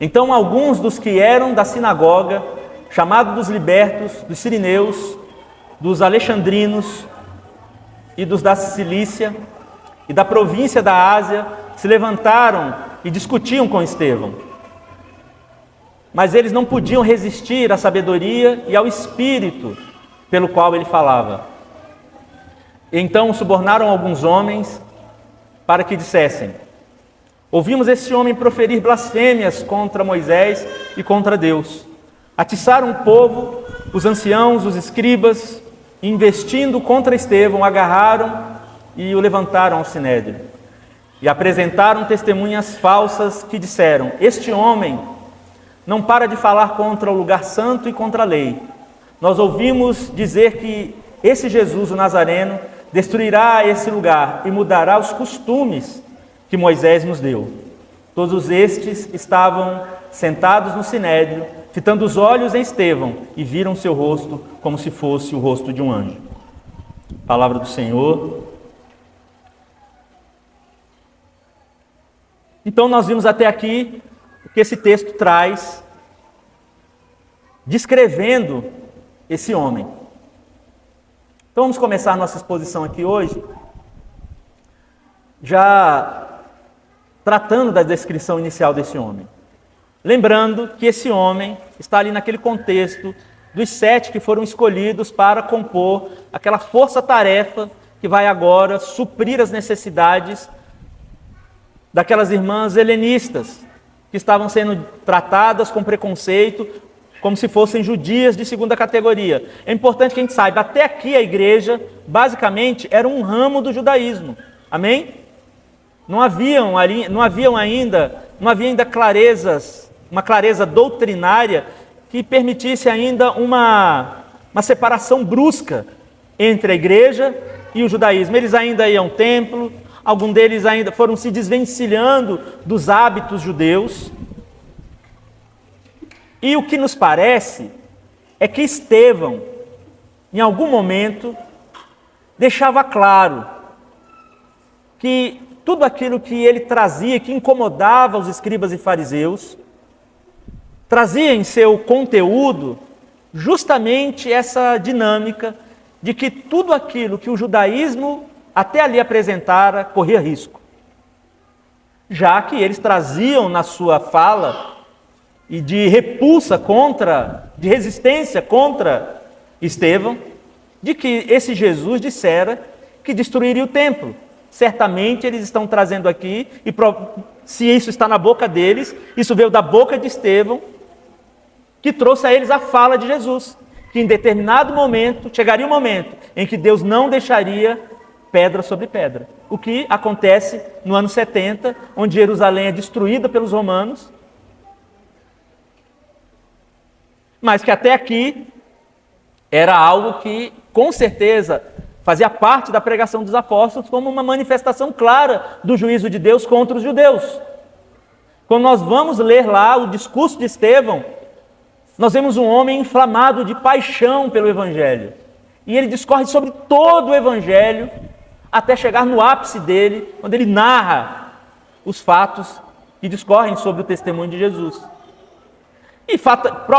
Então alguns dos que eram da sinagoga, chamados dos libertos, dos sirineus, dos alexandrinos e dos da Cilícia e da província da Ásia, se levantaram e discutiam com Estevão. Mas eles não podiam resistir à sabedoria e ao espírito pelo qual ele falava. Então subornaram alguns homens para que dissessem: ouvimos esse homem proferir blasfêmias contra Moisés e contra Deus. Atiçaram o povo, os anciãos, os escribas, e investindo contra Estevão, agarraram e o levantaram ao sinédrio. E apresentaram testemunhas falsas que disseram: este homem não para de falar contra o lugar santo e contra a lei. Nós ouvimos dizer que esse Jesus, o Nazareno, destruirá esse lugar e mudará os costumes que Moisés nos deu. Todos estes estavam sentados no sinédrio, fitando os olhos em Estevão, e viram seu rosto como se fosse o rosto de um anjo. Palavra do Senhor. Então nós vimos até aqui o que esse texto traz, descrevendo esse homem. Então vamos começar nossa exposição aqui hoje, já tratando da descrição inicial desse homem. Lembrando que esse homem está ali naquele contexto dos 7 que foram escolhidos para compor aquela força-tarefa que vai agora suprir as necessidades daquelas irmãs helenistas que estavam sendo tratadas com preconceito, como se fossem judias de segunda categoria. É importante que a gente saiba, até aqui a igreja, basicamente, era um ramo do judaísmo. Amém? Não havia ainda clarezas uma clareza doutrinária que permitisse ainda uma separação brusca entre a igreja e o judaísmo. Eles ainda iam ao templo, alguns deles ainda foram se desvencilhando dos hábitos judeus. E o que nos parece é que Estevão, em algum momento, deixava claro que tudo aquilo que ele trazia, que incomodava os escribas e fariseus, trazia em seu conteúdo justamente essa dinâmica de que tudo aquilo que o judaísmo até ali apresentara corria risco. Já que eles traziam na sua fala e de repulsa de resistência contra Estevão, de que esse Jesus dissera que destruiria o templo. Certamente eles estão trazendo aqui, e se isso está na boca deles, isso veio da boca de Estevão, que trouxe a eles a fala de Jesus, que em determinado momento, chegaria um momento em que Deus não deixaria pedra sobre pedra. O que acontece no ano 70, onde Jerusalém é destruída pelos romanos, mas que até aqui era algo que, com certeza, fazia parte da pregação dos apóstolos como uma manifestação clara do juízo de Deus contra os judeus. Quando nós vamos ler lá o discurso de Estevão, nós vemos um homem inflamado de paixão pelo Evangelho. E ele discorre sobre todo o Evangelho, até chegar no ápice dele, quando ele narra os fatos que discorrem sobre o testemunho de Jesus. E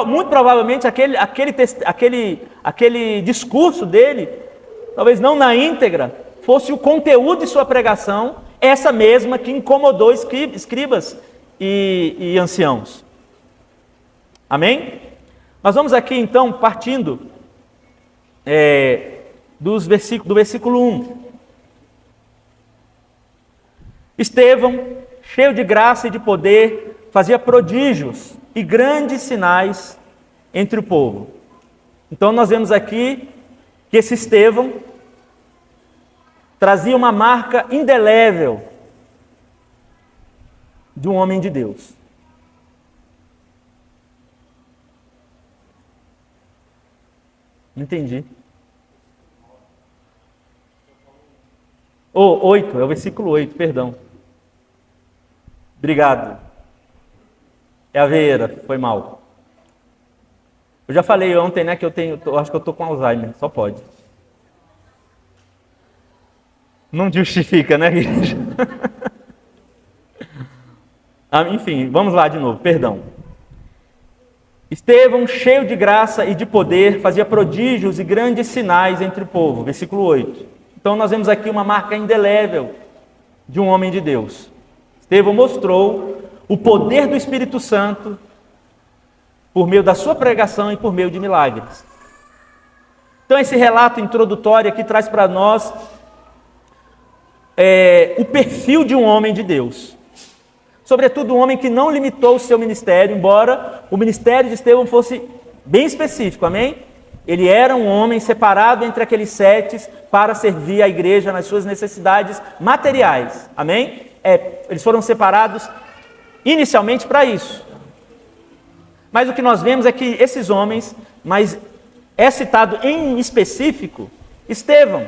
muito provavelmente aquele discurso dele, talvez não na íntegra, fosse o conteúdo de sua pregação, essa mesma que incomodou escribas e anciãos. Amém? Nós vamos aqui então partindo do versículo 1. Estevão, cheio de graça e de poder, fazia prodígios e grandes sinais entre o povo. Então nós vemos aqui que esse Estevão trazia uma marca indelével de um homem de Deus. Não entendi. 8, é o versículo 8, perdão. Obrigado. É a Veira, foi mal. Eu já falei ontem, né, que eu acho que eu estou com Alzheimer, só pode. Não justifica, né, igreja? Enfim, vamos lá de novo, perdão. Estevão, cheio de graça e de poder, fazia prodígios e grandes sinais entre o povo. Versículo 8. Então nós vemos aqui uma marca indelével de um homem de Deus. Estevão mostrou o poder do Espírito Santo por meio da sua pregação e por meio de milagres. Então esse relato introdutório aqui traz para nós o perfil de um homem de Deus. Sobretudo um homem que não limitou o seu ministério, embora o ministério de Estevão fosse bem específico, amém? Ele era um homem separado entre aqueles 7 para servir a igreja nas suas necessidades materiais, amém? Eles foram separados inicialmente para isso. Mas o que nós vemos é que esses homens, mas é citado em específico, Estevão,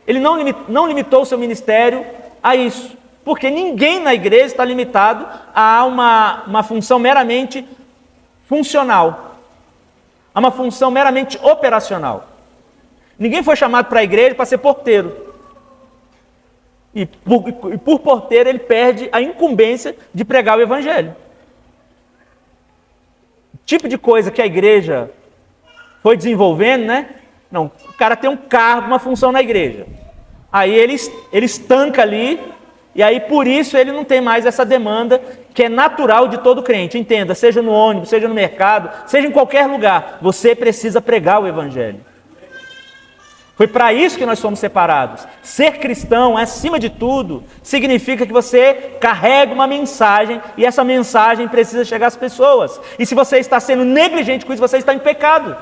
ele não limitou o seu ministério a isso. Porque ninguém na igreja está limitado a uma função meramente funcional, a uma função meramente operacional. Ninguém foi chamado para a igreja para ser porteiro. E por porteiro ele perde a incumbência de pregar o evangelho. O tipo de coisa que a igreja foi desenvolvendo, né? Não, o cara tem um cargo, uma função na igreja. Aí ele estanca ali. E aí, por isso, ele não tem mais essa demanda que é natural de todo crente. Entenda, seja no ônibus, seja no mercado, seja em qualquer lugar, você precisa pregar o evangelho. Foi para isso que nós fomos separados. Ser cristão, acima de tudo, significa que você carrega uma mensagem e essa mensagem precisa chegar às pessoas. E se você está sendo negligente com isso, você está em pecado.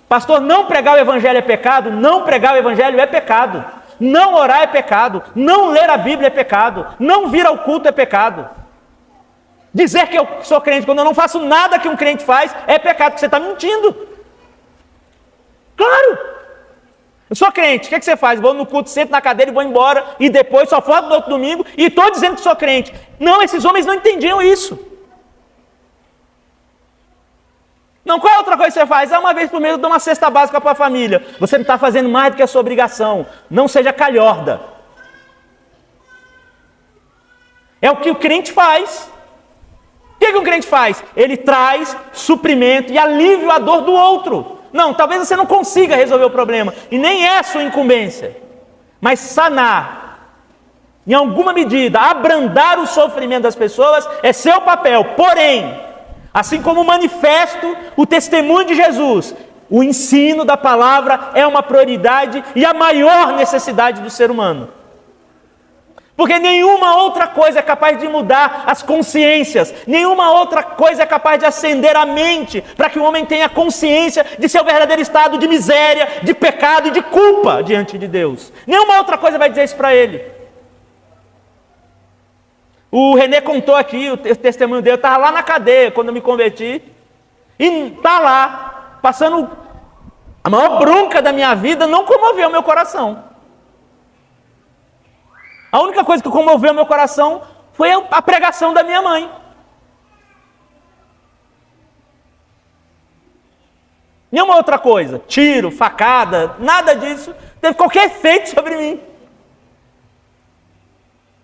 Pastor, não pregar o evangelho é pecado? Não pregar o evangelho é pecado. Não orar é pecado, não ler a Bíblia é pecado, não vir ao culto é pecado. Dizer que eu sou crente quando eu não faço nada que um crente faz é pecado, porque você está mentindo. Claro! Eu sou crente, o que você faz? Vou no culto, sento na cadeira e vou embora, e depois só volto no outro domingo e estou dizendo que sou crente. Não, esses homens não entendiam isso. Não, qual é a outra coisa que você faz? Uma vez por mês eu dou uma cesta básica para a família. Você não está fazendo mais do que a sua obrigação. Não seja calhorda. É o que o crente faz. O que um crente faz? Ele traz suprimento e alívio à dor do outro. Não, talvez você não consiga resolver o problema, e nem é a sua incumbência. Mas sanar, em alguma medida, abrandar o sofrimento das pessoas é seu papel. Porém, assim como o manifesto, o testemunho de Jesus, o ensino da palavra é uma prioridade e a maior necessidade do ser humano. Porque nenhuma outra coisa é capaz de mudar as consciências, nenhuma outra coisa é capaz de acender a mente para que o homem tenha consciência de seu verdadeiro estado de miséria, de pecado e de culpa diante de Deus. Nenhuma outra coisa vai dizer isso para ele. O René contou aqui o testemunho dele. Eu estava lá na cadeia quando eu me converti, e está lá, passando a maior bronca da minha vida, não comoveu meu coração. A única coisa que comoveu meu coração foi a pregação da minha mãe. Nenhuma outra coisa, tiro, facada, nada disso, teve qualquer efeito sobre mim.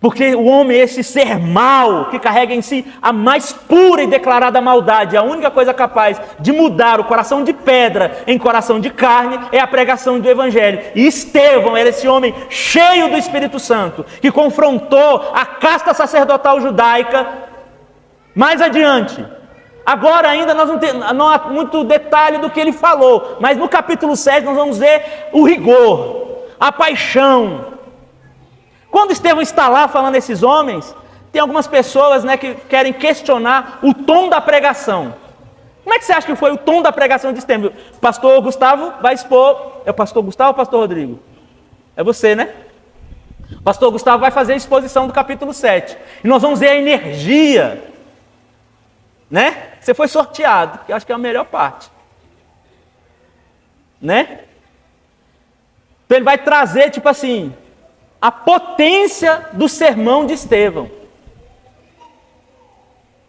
Porque o homem é esse ser mau, que carrega em si a mais pura e declarada maldade. A única coisa capaz de mudar o coração de pedra em coração de carne é a pregação do Evangelho. E Estevão era esse homem cheio do Espírito Santo, que confrontou a casta sacerdotal judaica mais adiante. Agora ainda não há muito detalhe do que ele falou, mas no capítulo 7 nós vamos ver o rigor, a paixão. Quando Estevão está lá falando esses homens, tem algumas pessoas, que querem questionar o tom da pregação. Como é que você acha que foi o tom da pregação de Estevão? O pastor Gustavo vai expor. É o pastor Gustavo ou o pastor Rodrigo? É você, né? O pastor Gustavo vai fazer a exposição do capítulo 7. E nós vamos ver a energia. Você foi sorteado, que eu acho que é a melhor parte. Então ele vai trazer, tipo assim, a potência do sermão de Estevão.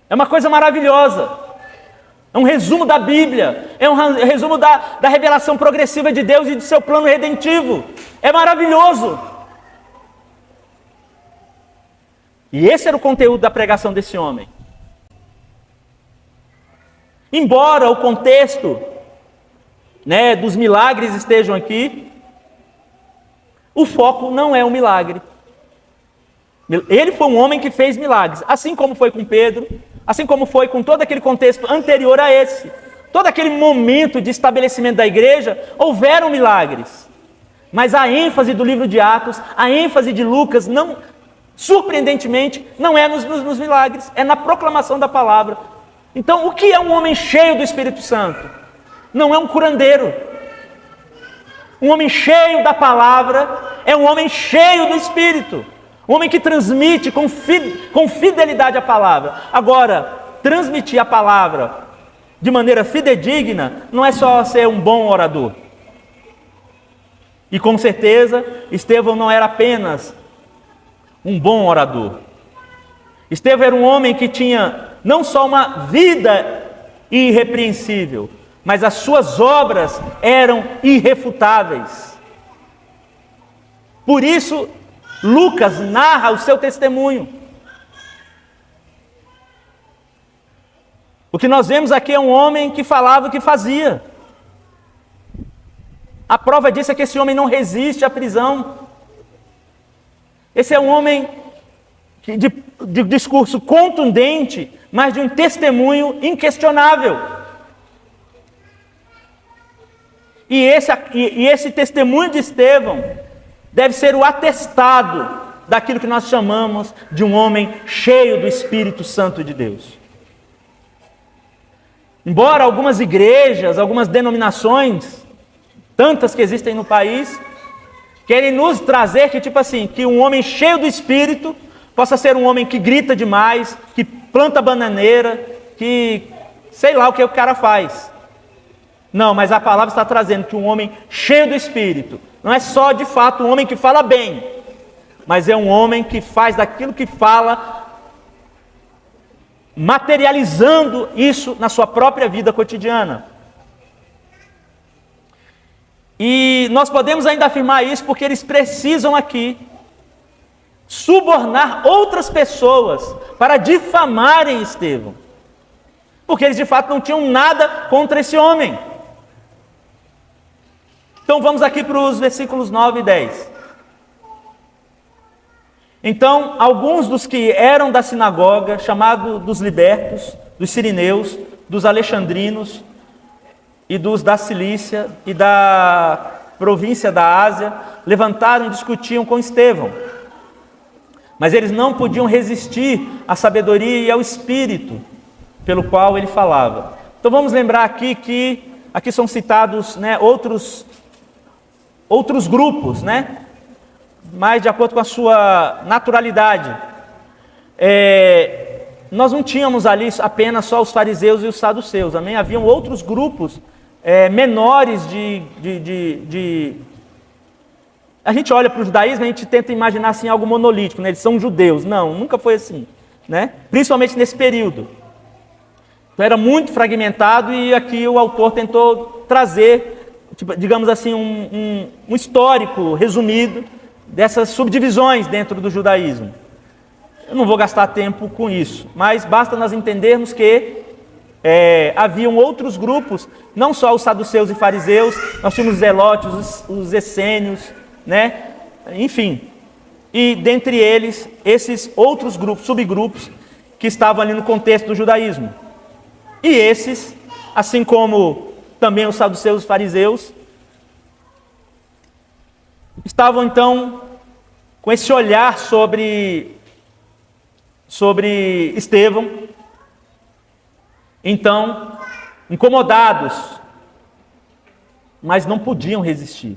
É uma coisa maravilhosa. É um resumo da Bíblia. É um resumo da revelação progressiva de Deus e do seu plano redentivo. É maravilhoso. E esse era o conteúdo da pregação desse homem. Embora o contexto dos milagres estejam aqui, o foco não é o milagre. Ele foi um homem que fez milagres, assim como foi com Pedro, assim como foi com todo aquele contexto anterior a esse. Todo aquele momento de estabelecimento da igreja, houveram milagres. Mas a ênfase do livro de Atos, a ênfase de Lucas, surpreendentemente, não é nos milagres, é na proclamação da palavra. Então, o que é um homem cheio do Espírito Santo? Não é um curandeiro. Um homem cheio da palavra é um homem cheio do Espírito. Um homem que transmite com fidelidade a palavra. Agora, transmitir a palavra de maneira fidedigna não é só ser um bom orador. E com certeza, Estevão não era apenas um bom orador. Estevão era um homem que tinha não só uma vida irrepreensível, mas as suas obras eram irrefutáveis. Por isso, Lucas narra o seu testemunho. O que nós vemos aqui é um homem que falava o que fazia. A prova disso é que esse homem não resiste à prisão. Esse é um homem de discurso contundente, mas de um testemunho inquestionável. E esse testemunho de Estevão deve ser o atestado daquilo que nós chamamos de um homem cheio do Espírito Santo de Deus. Embora algumas igrejas, algumas denominações, tantas que existem no país, querem nos trazer que um homem cheio do Espírito possa ser um homem que grita demais, que planta bananeira, que sei lá o que o cara faz. Não, mas a palavra está trazendo que um homem cheio do Espírito, não é só de fato um homem que fala bem, mas é um homem que faz daquilo que fala, materializando isso na sua própria vida cotidiana. E nós podemos ainda afirmar isso porque eles precisam aqui subornar outras pessoas para difamarem Estevão. Porque eles de fato não tinham nada contra esse homem. Então vamos aqui para os versículos 9 e 10. Então, alguns dos que eram da sinagoga, chamado dos libertos, dos sirineus, dos alexandrinos e dos da Cilícia e da província da Ásia, levantaram e discutiam com Estevão. Mas eles não podiam resistir à sabedoria e ao espírito pelo qual ele falava. Então vamos lembrar aqui que aqui são citados, né, outros grupos, né? Mas de acordo com a sua naturalidade. Nós não tínhamos ali apenas só os fariseus e os saduceus, amém? Haviam outros grupos menores A gente olha para o judaísmo e a gente tenta imaginar assim algo monolítico, né? Eles são judeus. Não, nunca foi assim, né? Principalmente nesse período. Então era muito fragmentado e aqui o autor tentou trazer, digamos assim, um histórico resumido dessas subdivisões dentro do judaísmo. Eu não vou gastar tempo com isso, mas basta nós entendermos que haviam outros grupos, não só os saduceus e fariseus, nós tínhamos os zelotes, os essênios, né? Enfim, e dentre eles, esses outros grupos, subgrupos, que estavam ali no contexto do judaísmo. E esses, assim como também os saduceus e fariseus, estavam então com esse olhar sobre Estevão, então incomodados, mas não podiam resistir.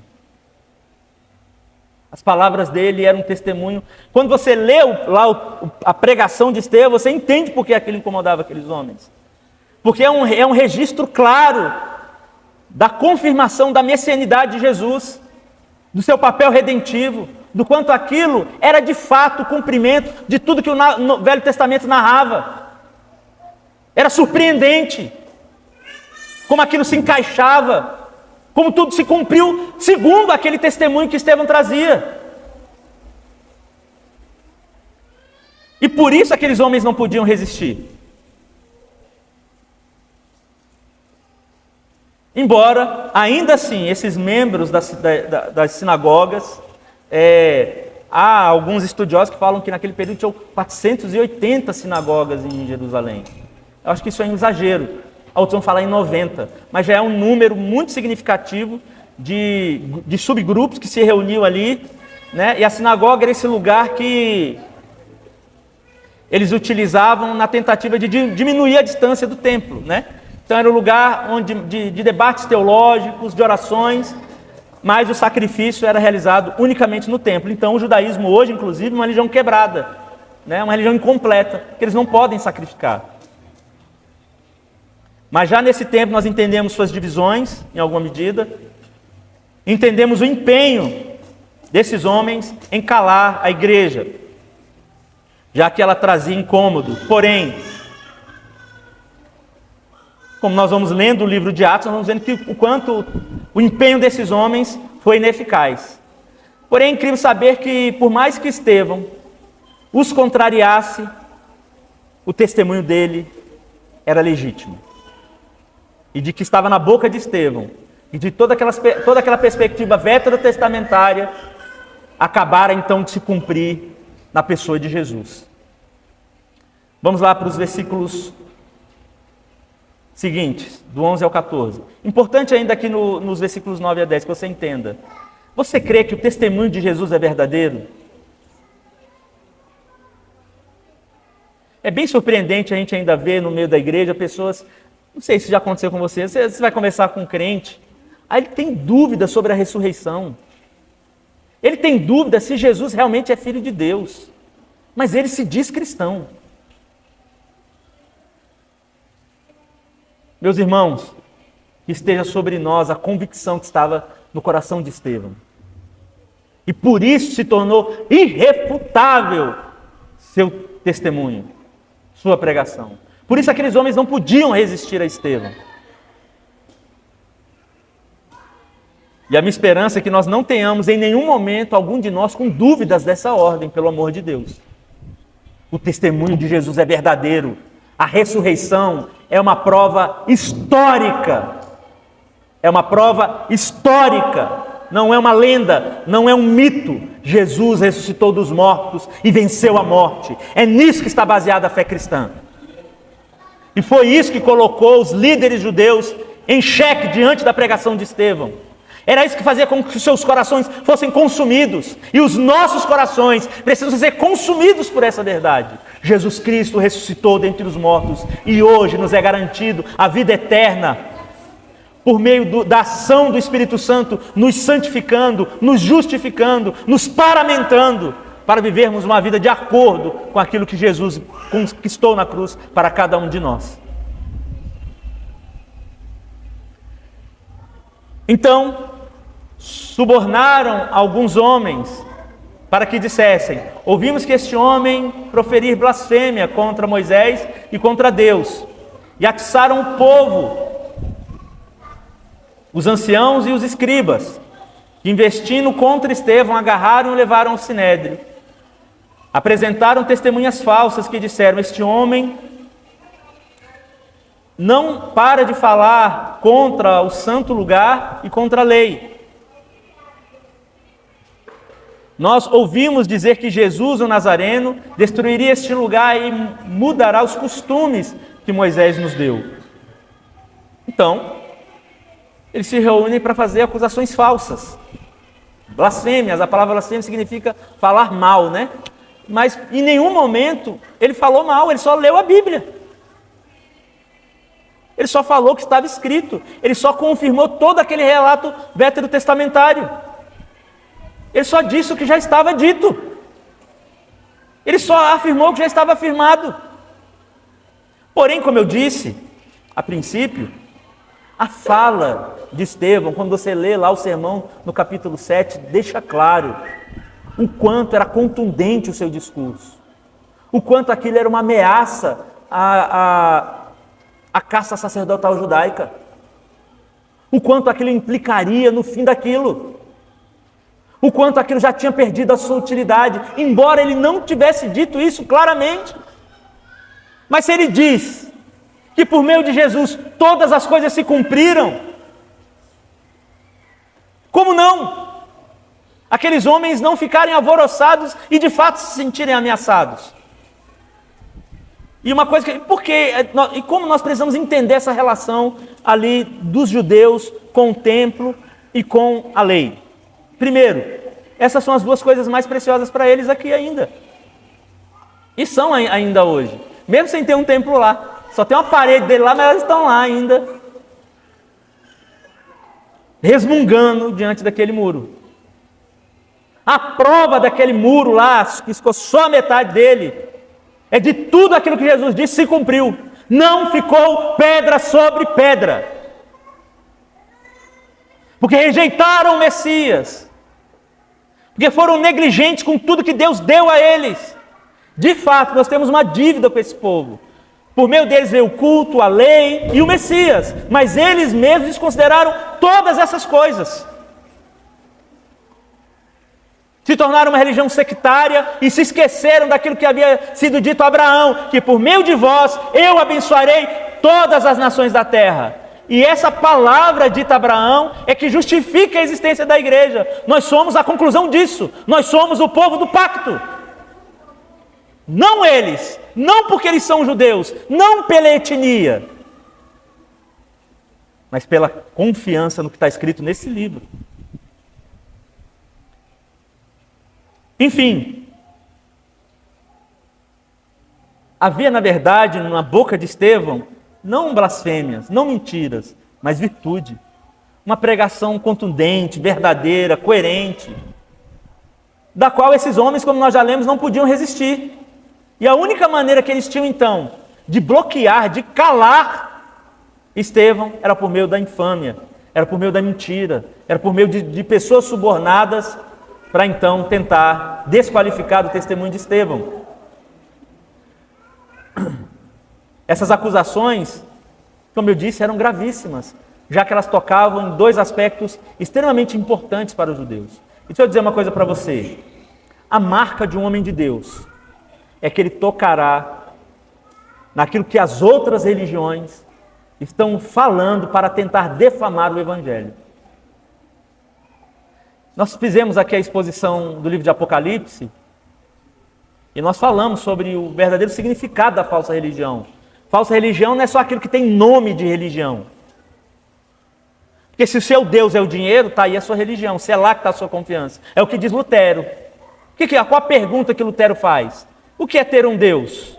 As palavras dele eram um testemunho. Quando você lê lá a pregação de Estevão, você entende por que aquilo incomodava aqueles homens. Porque é um registro claro da confirmação da messianidade de Jesus, do seu papel redentivo, do quanto aquilo era de fato o cumprimento de tudo que o Velho Testamento narrava. Era surpreendente como aquilo se encaixava, como tudo se cumpriu segundo aquele testemunho que Estevão trazia. E por isso aqueles homens não podiam resistir. Embora, ainda assim, esses membros das sinagogas, há alguns estudiosos que falam que naquele período tinham 480 sinagogas em Jerusalém. Eu acho que isso é um exagero. Outros vão falar em 90, mas já é um número muito significativo de subgrupos que se reuniam ali, né? E a sinagoga era esse lugar que eles utilizavam na tentativa de diminuir a distância do templo, né? Então era um lugar de debates teológicos, de orações, mas o sacrifício era realizado unicamente no templo. Então o judaísmo hoje, inclusive, é uma religião quebrada, né? Uma religião incompleta, que eles não podem sacrificar. Mas já nesse tempo nós entendemos suas divisões, em alguma medida, entendemos o empenho desses homens em calar a igreja, já que ela trazia incômodo. Porém, como nós vamos lendo o livro de Atos, nós vamos vendo que o quanto o empenho desses homens foi ineficaz. Porém, é incrível saber que, por mais que Estevão os contrariasse, o testemunho dele era legítimo. E de que estava na boca de Estevão, e de toda aquela perspectiva veterotestamentária, acabara então de se cumprir na pessoa de Jesus. Vamos lá para os versículos seguintes, do 11 ao 14. Importante ainda aqui nos versículos 9 a 10, que você entenda. Você crê que o testemunho de Jesus é verdadeiro? É bem surpreendente a gente ainda ver no meio da igreja pessoas, não sei se já aconteceu com você vai conversar com um crente, aí ele tem dúvida sobre a ressurreição. Ele tem dúvida se Jesus realmente é filho de Deus, mas ele se diz cristão. Meus irmãos, que esteja sobre nós a convicção que estava no coração de Estevão. E por isso se tornou irrefutável seu testemunho, sua pregação. Por isso aqueles homens não podiam resistir a Estevão. E a minha esperança é que nós não tenhamos em nenhum momento algum de nós com dúvidas dessa ordem, pelo amor de Deus. O testemunho de Jesus é verdadeiro. A ressurreição é uma prova histórica. É uma prova histórica. Não é uma lenda, não é um mito. Jesus ressuscitou dos mortos e venceu a morte. É nisso que está baseada a fé cristã. E foi isso que colocou os líderes judeus em xeque diante da pregação de Estevão. Era isso que fazia com que os seus corações fossem consumidos. E os nossos corações precisam ser consumidos por essa verdade. Jesus Cristo ressuscitou dentre os mortos e hoje nos é garantido a vida eterna por meio da ação do Espírito Santo, nos santificando, nos justificando, nos paramentando para vivermos uma vida de acordo com aquilo que Jesus conquistou na cruz para cada um de nós. Então, subornaram alguns homens para que dissessem: ouvimos que este homem proferir blasfêmia contra Moisés e contra Deus. E atiçaram o povo, os anciãos e os escribas, que investindo contra Estevão, agarraram e levaram ao sinédrio. Apresentaram testemunhas falsas que disseram: este homem não para de falar contra o santo lugar e contra a lei. Nós ouvimos dizer que Jesus, o Nazareno, destruiria este lugar e mudará os costumes que Moisés nos deu. Então, eles se reúnem para fazer acusações falsas. Blasfêmias, a palavra blasfêmia significa falar mal, né? Mas em nenhum momento ele falou mal, ele só leu a Bíblia. Ele só falou o que estava escrito. Ele só confirmou todo aquele relato veterotestamentário. Ele só disse o que já estava dito. Ele só afirmou o que já estava afirmado. Porém, como eu disse, a princípio, a fala de Estevão, quando você lê lá o sermão no capítulo 7, deixa claro o quanto era contundente o seu discurso. O quanto aquilo era uma ameaça à caça sacerdotal judaica. O quanto aquilo implicaria no fim daquilo. O quanto aquilo já tinha perdido a sua utilidade, embora ele não tivesse dito isso claramente. Mas se ele diz que por meio de Jesus todas as coisas se cumpriram, como não? Aqueles homens não ficarem alvoroçados e de fato se sentirem ameaçados. E uma coisa e como nós precisamos entender essa relação ali dos judeus com o templo e com a lei? Primeiro, essas são as duas coisas mais preciosas para eles aqui ainda. E são ainda hoje. Mesmo sem ter um templo lá. Só tem uma parede dele lá, mas elas estão lá ainda. Resmungando diante daquele muro. A prova daquele muro lá, que ficou só a metade dele, é de tudo aquilo que Jesus disse se cumpriu. Não ficou pedra sobre pedra. Porque rejeitaram o Messias. Porque foram negligentes com tudo que Deus deu a eles. De fato, nós temos uma dívida com esse povo. Por meio deles veio o culto, a lei e o Messias. Mas eles mesmos desconsideraram todas essas coisas. Se tornaram uma religião sectária e se esqueceram daquilo que havia sido dito a Abraão, que por meio de vós eu abençoarei todas as nações da terra. E essa palavra dita a Abraão é que justifica a existência da igreja. Nós somos a conclusão disso. Nós somos o povo do pacto. Não eles, não porque eles são judeus, não pela etnia, mas pela confiança no que está escrito nesse livro. Enfim, havia na verdade na boca de Estevão não blasfêmias, não mentiras, mas virtude. Uma pregação contundente, verdadeira, coerente, da qual esses homens, como nós já lemos, não podiam resistir. E a única maneira que eles tinham então de bloquear, de calar Estevão era por meio da infâmia, era por meio da mentira, era por meio de pessoas subornadas para então tentar desqualificar o testemunho de Estevão. Essas acusações, como eu disse, eram gravíssimas, já que elas tocavam em dois aspectos extremamente importantes para os judeus. E deixa eu dizer uma coisa para você. A marca de um homem de Deus é que ele tocará naquilo que as outras religiões estão falando para tentar defamar o Evangelho. Nós fizemos aqui a exposição do livro de Apocalipse e nós falamos sobre o verdadeiro significado da falsa religião. Falsa religião não é só aquilo que tem nome de religião. Porque se o seu Deus é o dinheiro, está aí a sua religião. Se é lá que está a sua confiança. É o que diz Lutero. Qual a pergunta que Lutero faz? O que é ter um Deus?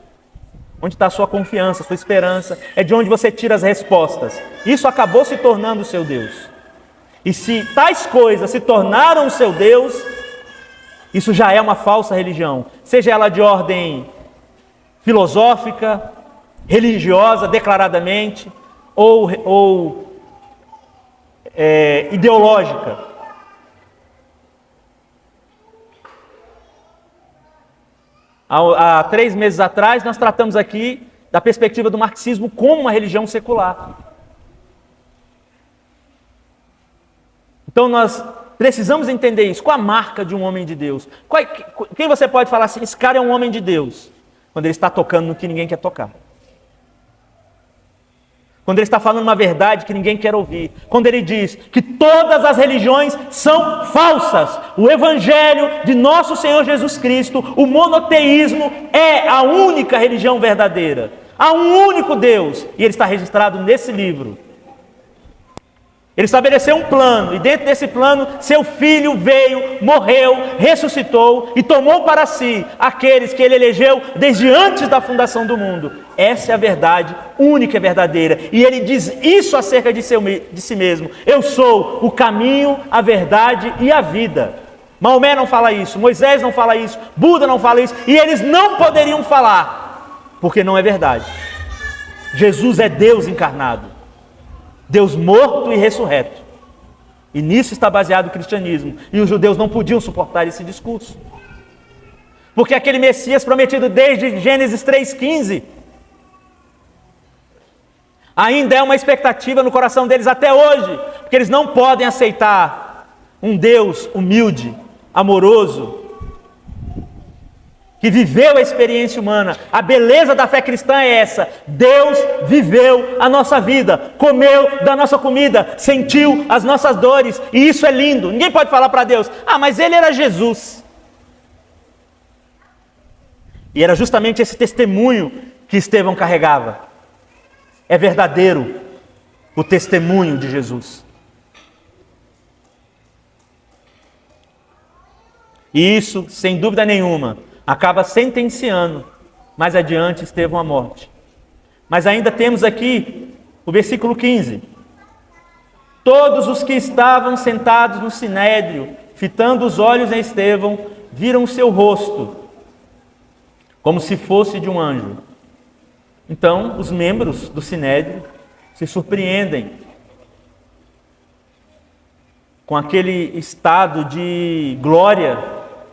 Onde está a sua confiança, a sua esperança? É de onde você tira as respostas. Isso acabou se tornando o seu Deus. E se tais coisas se tornaram o seu Deus, isso já é uma falsa religião. Seja ela de ordem filosófica, religiosa, declaradamente, ou ideológica. Há 3 meses atrás, nós tratamos aqui da perspectiva do marxismo como uma religião secular. Então nós precisamos entender isso. Qual a marca de um homem de Deus? Quem você pode falar assim, esse cara é um homem de Deus? Quando ele está tocando no que ninguém quer tocar. Quando ele está falando uma verdade que ninguém quer ouvir. Quando ele diz que todas as religiões são falsas. O Evangelho de nosso Senhor Jesus Cristo, o monoteísmo, é a única religião verdadeira. Há um único Deus. E ele está registrado nesse livro. Ele estabeleceu um plano, e dentro desse plano, seu Filho veio, morreu, ressuscitou e tomou para si aqueles que ele elegeu desde antes da fundação do mundo. Essa é a verdade única e verdadeira. E ele diz isso acerca de si mesmo. Eu sou o caminho, a verdade e a vida. Maomé não fala isso, Moisés não fala isso, Buda não fala isso, e eles não poderiam falar, porque não é verdade. Jesus é Deus encarnado. Deus morto e ressurreto. E nisso está baseado o cristianismo. E os judeus não podiam suportar esse discurso. Porque aquele Messias prometido desde Gênesis 3,15 ainda é uma expectativa no coração deles até hoje. Porque eles não podem aceitar um Deus humilde, amoroso, que viveu a experiência humana. A beleza da fé cristã é essa. Deus viveu a nossa vida, comeu da nossa comida, sentiu as nossas dores, e isso é lindo. Ninguém pode falar para Deus, mas ele era Jesus. E era justamente esse testemunho que Estevão carregava. É verdadeiro o testemunho de Jesus. E isso, sem dúvida nenhuma, acaba sentenciando mais adiante Estevão à morte. Mas ainda temos aqui o versículo 15. Todos os que estavam sentados no sinédrio, fitando os olhos em Estevão, viram seu rosto, como se fosse de um anjo. Então, os membros do sinédrio se surpreendem com aquele estado de glória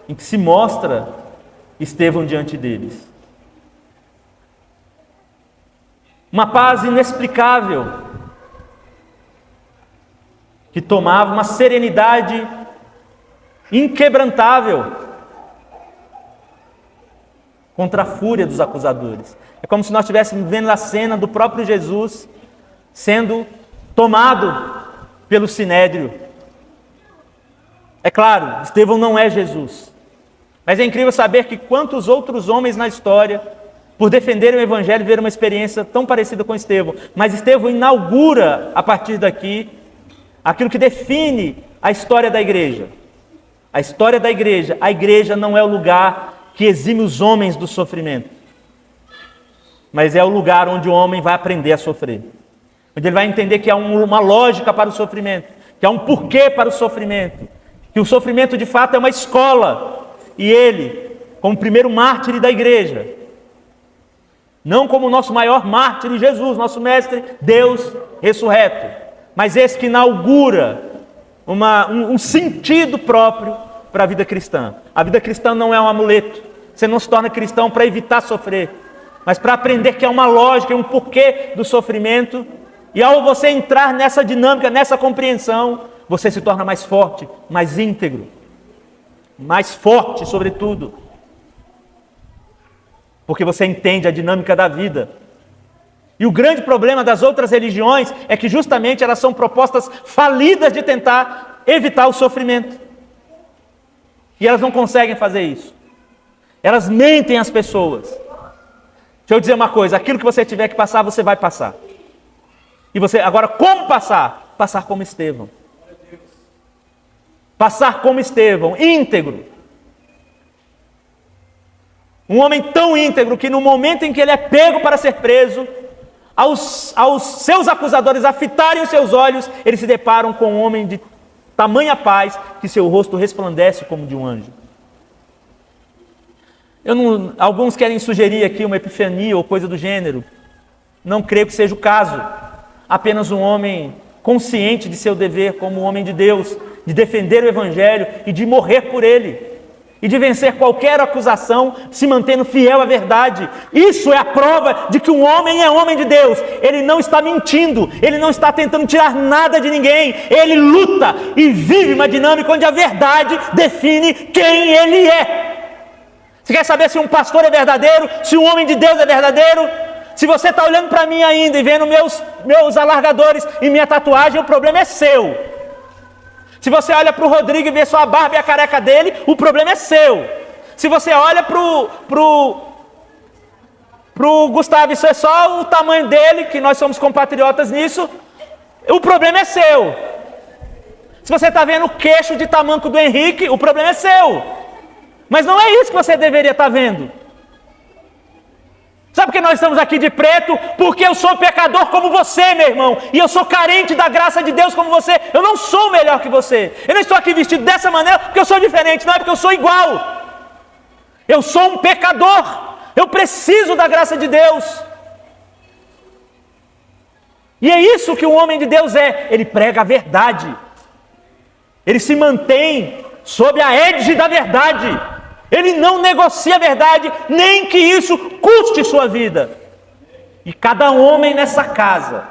em que se mostra Estevão diante deles. Uma paz inexplicável, que tomava uma serenidade inquebrantável contra a fúria dos acusadores. É como se nós estivéssemos vendo a cena do próprio Jesus sendo tomado pelo sinédrio. É claro, Estevão não é Jesus. Mas é incrível saber que quantos outros homens na história, por defenderem o Evangelho, viveram uma experiência tão parecida com Estevão. Mas Estevão inaugura, a partir daqui, aquilo que define a história da igreja. A história da igreja. A igreja não é o lugar que exime os homens do sofrimento. Mas é o lugar onde o homem vai aprender a sofrer. Onde ele vai entender que há uma lógica para o sofrimento. Que há um porquê para o sofrimento. Que o sofrimento, de fato, é uma escola. E ele, como primeiro mártir da igreja, Não como o nosso maior mártir, Jesus, nosso mestre, Deus ressurreto. Mas esse que inaugura um sentido próprio para a vida cristã. A vida cristã não é um amuleto. Você não se torna cristão para evitar sofrer, mas para aprender que é uma lógica, um porquê do sofrimento. E ao você entrar nessa dinâmica, nessa compreensão, você se torna mais forte, mais íntegro, mais forte, sobretudo, porque você entende a dinâmica da vida. E o grande problema das outras religiões é que justamente elas são propostas falidas de tentar evitar o sofrimento. E elas não conseguem fazer isso. Elas mentem às pessoas. Deixa eu dizer uma coisa, aquilo que você tiver que passar, você vai passar. E você, agora, como passar? Passar como Estevão. Passar como Estevão, íntegro. Um homem tão íntegro que no momento em que ele é pego para ser preso, aos seus acusadores a fitarem os seus olhos, eles se deparam com um homem de tamanha paz que seu rosto resplandece como de um anjo. Alguns querem sugerir aqui uma epifania ou coisa do gênero. Não creio que seja o caso. Apenas um homem consciente de seu dever como homem de Deus, de defender o Evangelho e de morrer por ele, e de vencer qualquer acusação, se mantendo fiel à verdade. Isso é a prova de que um homem é homem de Deus. Ele não está mentindo, ele não está tentando tirar nada de ninguém, ele luta e vive uma dinâmica onde a verdade define quem ele é. Você quer saber se um pastor é verdadeiro, se um homem de Deus é verdadeiro? Se você está olhando para mim ainda e vendo meus alargadores e minha tatuagem, o problema é seu. Se você olha para o Rodrigo e vê só a barba e a careca dele, o problema é seu. Se você olha pro Gustavo, isso é só o tamanho dele, que nós somos compatriotas nisso, o problema é seu. Se você está vendo o queixo de tamanco do Henrique, o problema é seu. Mas não é isso que você deveria estar vendo. Sabe por que nós estamos aqui de preto? Porque eu sou pecador como você, meu irmão. E eu sou carente da graça de Deus como você. Eu não sou melhor que você. Eu não estou aqui vestido dessa maneira porque eu sou diferente. Não é porque eu sou igual. Eu sou um pecador. Eu preciso da graça de Deus. E é isso que o homem de Deus é. Ele prega a verdade. Ele se mantém sob a égide da verdade. Ele não negocia a verdade, nem que isso custe sua vida. E cada homem nessa casa,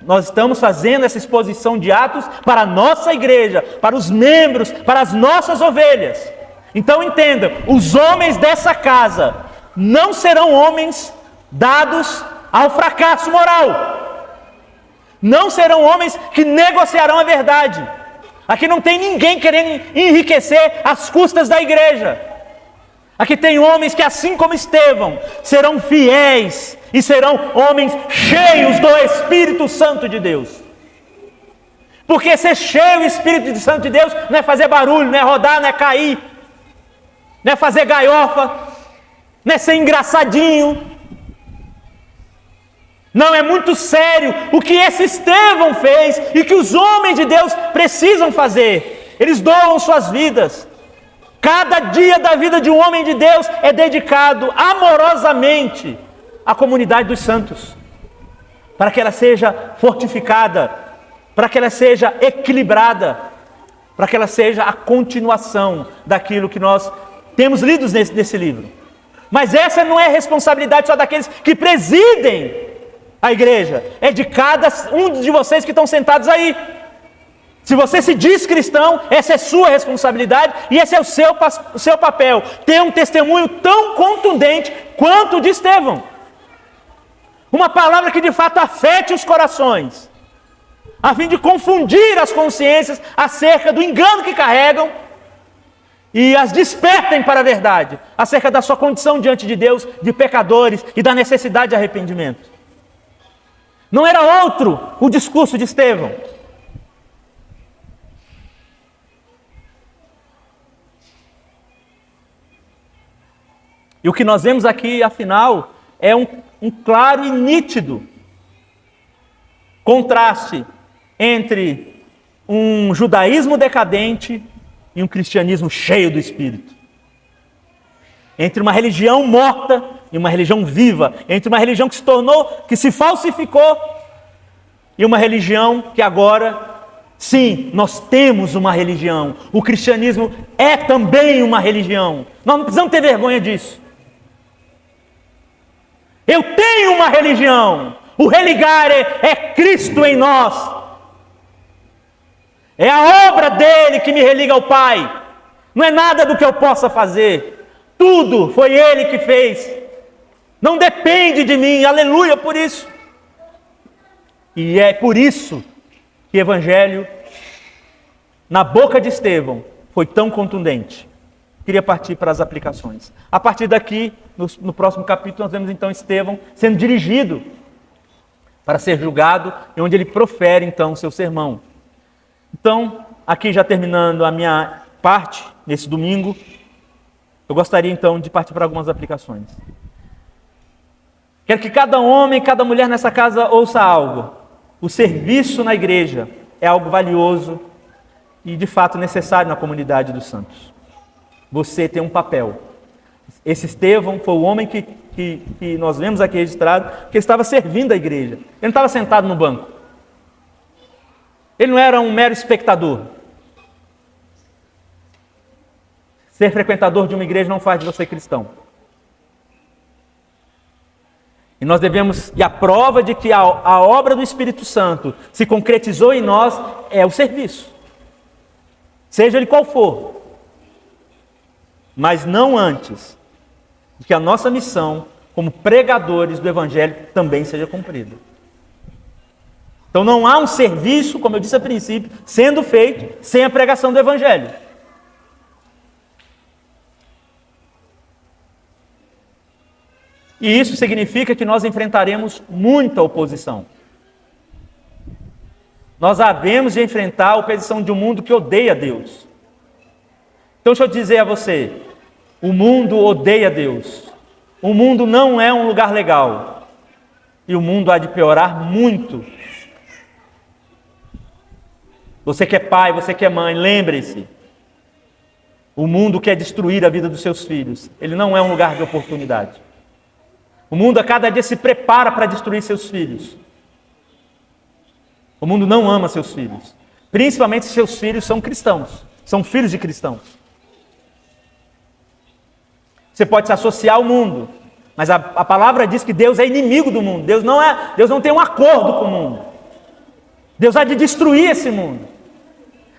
nós estamos fazendo essa exposição de Atos para a nossa igreja, para os membros, para as nossas ovelhas. Então entendam, os homens dessa casa não serão homens dados ao fracasso moral. Não serão homens que negociarão a verdade. Aqui não tem ninguém querendo enriquecer às custas da igreja. Aqui tem homens que, assim como Estevão, serão fiéis e serão homens cheios do Espírito Santo de Deus. Porque ser cheio do Espírito Santo de Deus não é fazer barulho, não é rodar, não é cair, não é fazer gaiofa, não é ser engraçadinho. Não, é muito sério o que esse Estevão fez e que os homens de Deus precisam fazer. Eles doam suas vidas. Cada dia da vida de um homem de Deus é dedicado amorosamente à comunidade dos santos, para que ela seja fortificada, para que ela seja equilibrada, para que ela seja a continuação daquilo que nós temos lido nesse livro. Mas essa não é responsabilidade só daqueles que presidem a igreja, é de cada um de vocês que estão sentados aí. Se você se diz cristão, essa é sua responsabilidade e esse é o seu papel. Ter um testemunho tão contundente quanto o de Estevão. Uma palavra que de fato afete os corações, a fim de confundir as consciências acerca do engano que carregam e as despertem para a verdade, acerca da sua condição diante de Deus, de pecadores e da necessidade de arrependimento. Não era outro o discurso de Estevão. E o que nós vemos aqui, afinal, é um claro e nítido contraste entre um judaísmo decadente e um cristianismo cheio do Espírito. Entre uma religião morta e uma religião viva, entre uma religião que se tornou, que se falsificou, e uma religião que agora, sim, nós temos uma religião. O cristianismo é também uma religião. Nós não precisamos ter vergonha disso. Eu tenho uma religião. O religare é Cristo em nós. É a obra dele que me religa ao Pai. Não é nada do que eu possa fazer. Tudo foi ele que fez. Não depende de mim. Aleluia por isso. E é por isso que o Evangelho, na boca de Estevão, foi tão contundente. Queria partir para as aplicações. A partir daqui, no próximo capítulo, nós vemos então Estevão sendo dirigido para ser julgado, e onde ele profere então o seu sermão. Então, aqui já terminando a minha parte, nesse domingo, eu gostaria então de partir para algumas aplicações. Quero que cada homem, cada mulher nessa casa ouça algo. O serviço na igreja é algo valioso e de fato necessário na comunidade dos santos. Você tem um papel. Esse Estevão foi o homem que nós vemos aqui registrado, que estava servindo a igreja. Ele não estava sentado no banco. Ele não era um mero espectador. Ser frequentador de uma igreja não faz de você cristão. E nós devemos, e a prova de que a obra do Espírito Santo se concretizou em nós é o serviço. Seja ele qual for. Mas não antes de que a nossa missão como pregadores do Evangelho também seja cumprida. Então não há um serviço, como eu disse a princípio, sendo feito sem a pregação do Evangelho. E isso significa que nós enfrentaremos muita oposição. Nós havemos de enfrentar a oposição de um mundo que odeia Deus. Então deixa eu dizer a você, o mundo odeia Deus. O mundo não é um lugar legal. E o mundo há de piorar muito. Você que é pai, você que é mãe, lembre-se. O mundo quer destruir a vida dos seus filhos. Ele não é um lugar de oportunidade. O mundo a cada dia se prepara para destruir seus filhos. O mundo não ama seus filhos. Principalmente se seus filhos são cristãos. São filhos de cristãos. Você pode se associar ao mundo. Mas a palavra diz que Deus é inimigo do mundo. Deus não tem um acordo com o mundo. Deus há de destruir esse mundo.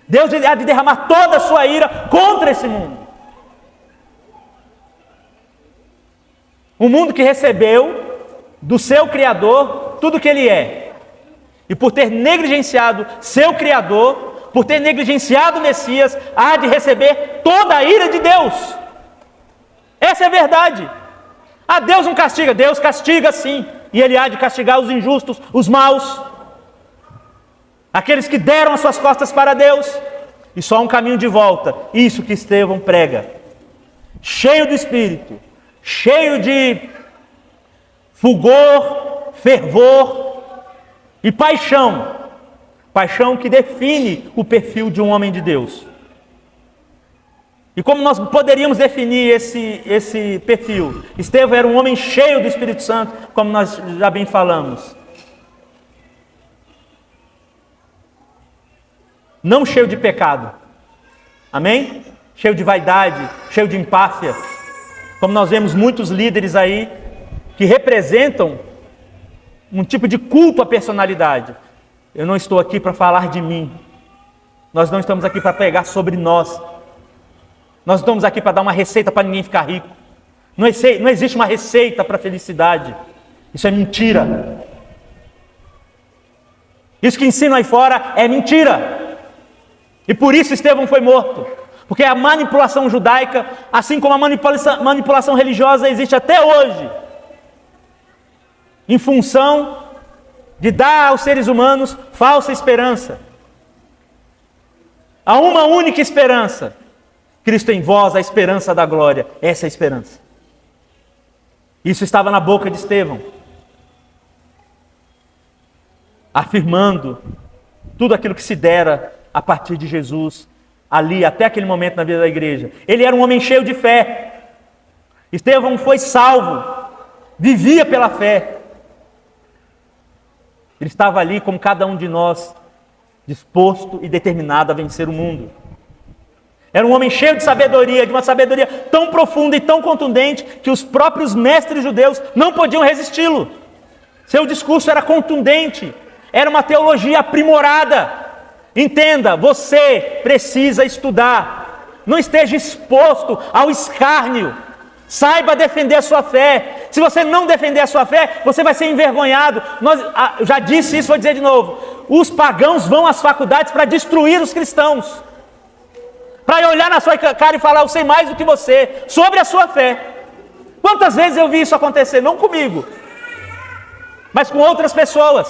Deus há de derramar toda a sua ira contra esse mundo. Um mundo que recebeu do seu Criador tudo que ele é. E por ter negligenciado seu Criador, por ter negligenciado o Messias, há de receber toda a ira de Deus. Essa é a verdade. Ah, Deus não castiga. Deus castiga sim. E ele há de castigar os injustos, os maus. Aqueles que deram as suas costas para Deus. E só um caminho de volta. Isso que Estevão prega. Cheio do Espírito. Cheio de fulgor, fervor e paixão. Paixão que define o perfil de um homem de Deus. E como nós poderíamos definir esse perfil? Estevão era um homem cheio do Espírito Santo, como nós já bem falamos. Não cheio de pecado. Amém? Cheio de vaidade, cheio de empáfia. Como nós vemos muitos líderes aí que representam um tipo de culto à personalidade. Eu não estou aqui para falar de mim. Nós não estamos aqui para pregar sobre nós. Nós estamos aqui para dar uma receita para ninguém ficar rico. Não existe uma receita para a felicidade. Isso é mentira. Isso que ensinam aí fora é mentira. E por isso Estevão foi morto. Porque a manipulação judaica, assim como a manipulação religiosa, existe até hoje. Em função de dar aos seres humanos falsa esperança. Há uma única esperança. Cristo em vós, a esperança da glória. Essa é a esperança. Isso estava na boca de Estevão. Afirmando tudo aquilo que se dera a partir de Jesus, ali, até aquele momento na vida da igreja. Ele era um homem cheio de fé. Estevão foi salvo vivia pela fé. Ele estava ali, como cada um de nós, disposto e determinado a vencer o mundo. Era um homem cheio de sabedoria, de uma sabedoria tão profunda e tão contundente, que os próprios mestres judeus não podiam resisti-lo. Seu discurso era contundente, era uma teologia aprimorada. Entenda, você precisa estudar, não esteja exposto ao escárnio. Saiba defender a sua fé. Se você não defender a sua fé, você vai ser envergonhado. Eu já disse isso, vou dizer de novo. Os pagãos vão às faculdades para destruir os cristãos. Para olhar na sua cara e falar, eu sei mais do que você, sobre a sua fé. Quantas vezes eu vi isso acontecer? Não comigo, mas com outras pessoas.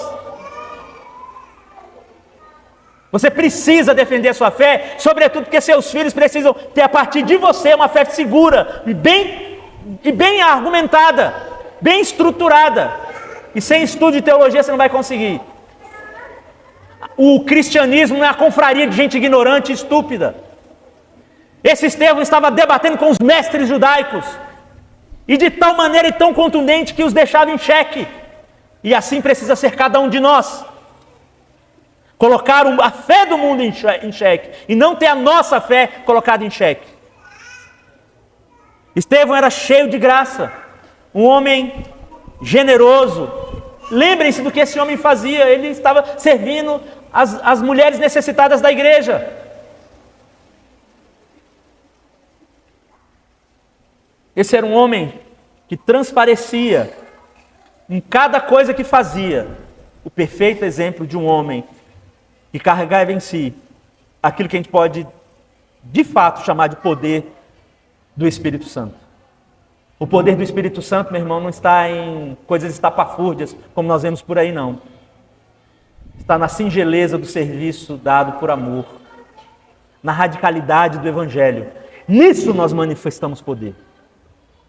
Você precisa defender a sua fé, sobretudo porque seus filhos precisam ter a partir de você uma fé segura e bem argumentada, bem estruturada. E sem estudo de teologia você não vai conseguir. O cristianismo não é a confraria de gente ignorante e estúpida. Esse Estevão estava debatendo com os mestres judaicos, e de tal maneira e tão contundente que os deixava em xeque. E assim precisa ser cada um de nós. Colocar a fé do mundo em xeque, e não ter a nossa fé colocada em xeque. Estevão era cheio de graça, um homem generoso. Lembrem-se do que esse homem fazia, ele estava servindo as mulheres necessitadas da igreja. Esse era um homem que transparecia, em cada coisa que fazia, o perfeito exemplo de um homem que carregava em si aquilo que a gente pode, de fato, chamar de poder do Espírito Santo. O poder do Espírito Santo, meu irmão, não está em coisas estapafúrdias, como nós vemos por aí, não. Está na singeleza do serviço dado por amor, na radicalidade do Evangelho. Nisso nós manifestamos poder,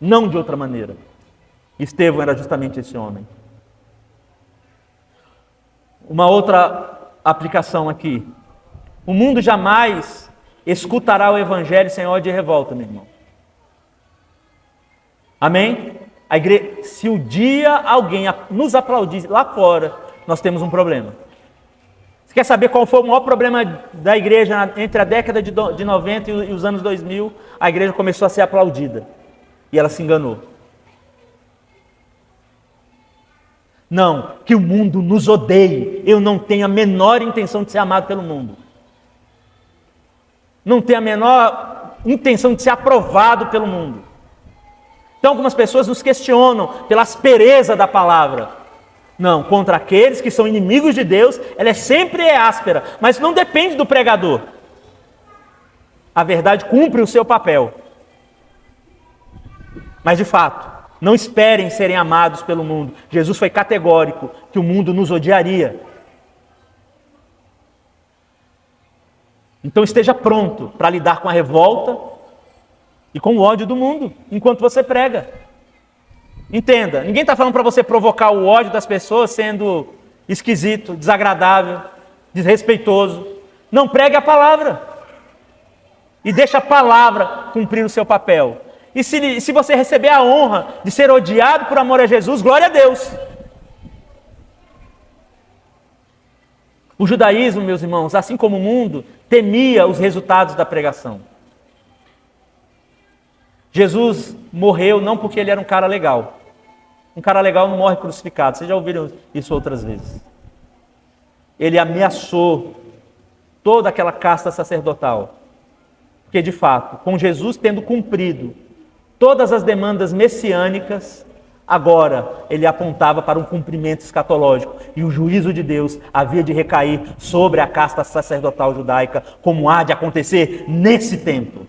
não de outra maneira. Estevão era justamente esse homem. Uma outra aplicação aqui. O mundo jamais escutará o Evangelho sem ódio e revolta, meu irmão. Amém? Se o dia alguém nos aplaudir lá fora, nós temos um problema. Você quer saber qual foi o maior problema da igreja entre a década de 90 e os anos 2000? A igreja começou a ser aplaudida. E ela se enganou. Não, que o mundo nos odeie. Eu não tenho a menor intenção de ser amado pelo mundo. Não tenho a menor intenção de ser aprovado pelo mundo. Então algumas pessoas nos questionam pela aspereza da palavra. Não, contra aqueles que são inimigos de Deus, ela sempre é áspera, mas não depende do pregador. A verdade cumpre o seu papel. Mas de fato, não esperem serem amados pelo mundo. Jesus foi categórico que o mundo nos odiaria. Então esteja pronto para lidar com a revolta e com o ódio do mundo, enquanto você prega. Entenda, ninguém está falando para você provocar o ódio das pessoas sendo esquisito, desagradável, desrespeitoso. Não, pregue a palavra. E deixa a palavra cumprir o seu papel. E se você receber a honra de ser odiado por amor a Jesus, glória a Deus. O judaísmo, meus irmãos, assim como o mundo, temia os resultados da pregação. Jesus morreu não porque ele era um cara legal. Um cara legal não morre crucificado. Vocês já ouviram isso outras vezes. Ele ameaçou toda aquela casta sacerdotal. Porque, de fato, com Jesus tendo cumprido todas as demandas messiânicas, agora ele apontava para um cumprimento escatológico. E o juízo de Deus havia de recair sobre a casta sacerdotal judaica, como há de acontecer nesse tempo.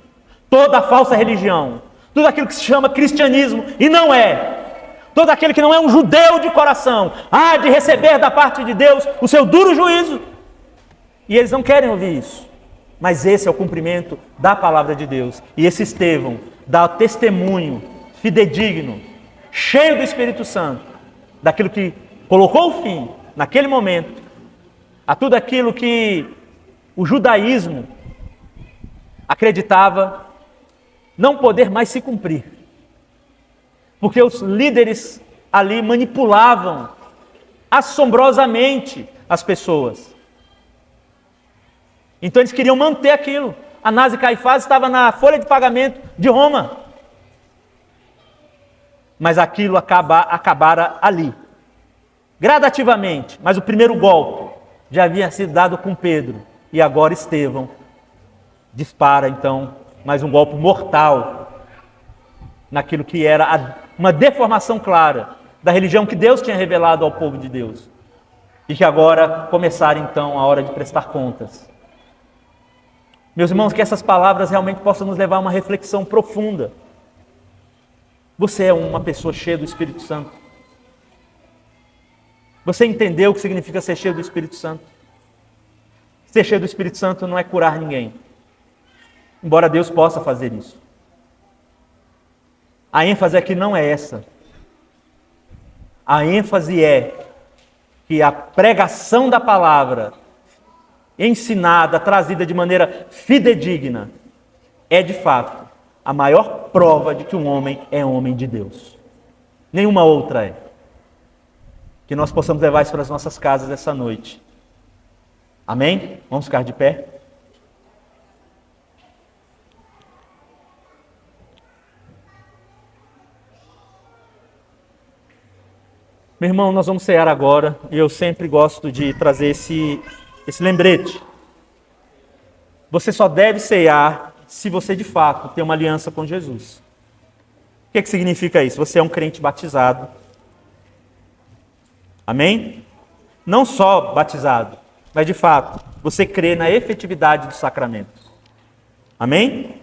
Toda a falsa religião, tudo aquilo que se chama cristianismo, e não é, todo aquele que não é um judeu de coração, há de receber da parte de Deus o seu duro juízo. E eles não querem ouvir isso. Mas esse é o cumprimento da palavra de Deus. E esse Estevão dá testemunho fidedigno, cheio do Espírito Santo, daquilo que colocou o fim, naquele momento, a tudo aquilo que o judaísmo acreditava não poder mais se cumprir. Porque os líderes ali manipulavam assombrosamente as pessoas. Então eles queriam manter aquilo. Anás e Caifás estavam na folha de pagamento de Roma. Mas aquilo acabara ali. Gradativamente. Mas o primeiro golpe já havia sido dado com Pedro. E agora Estevão dispara então mais um golpe mortal naquilo que era uma deformação clara da religião que Deus tinha revelado ao povo de Deus. E que agora começara então a hora de prestar contas. Meus irmãos, que essas palavras realmente possam nos levar a uma reflexão profunda. Você é uma pessoa cheia do Espírito Santo? Você entendeu o que significa ser cheio do Espírito Santo? Ser cheio do Espírito Santo não é curar ninguém. Embora Deus possa fazer isso. A ênfase aqui não é essa. A ênfase é que a pregação da palavra, ensinada, trazida de maneira fidedigna, é de fato a maior prova de que um homem é homem de Deus. Nenhuma outra é. Que nós possamos levar isso para as nossas casas essa noite. Amém? Vamos ficar de pé? Meu irmão, nós vamos cear agora, e eu sempre gosto de trazer esse lembrete. Você só deve cear se você de fato tem uma aliança com Jesus. O que significa isso? Você é um crente batizado. Amém? Não só batizado, mas de fato, você crê na efetividade dos sacramentos. Amém?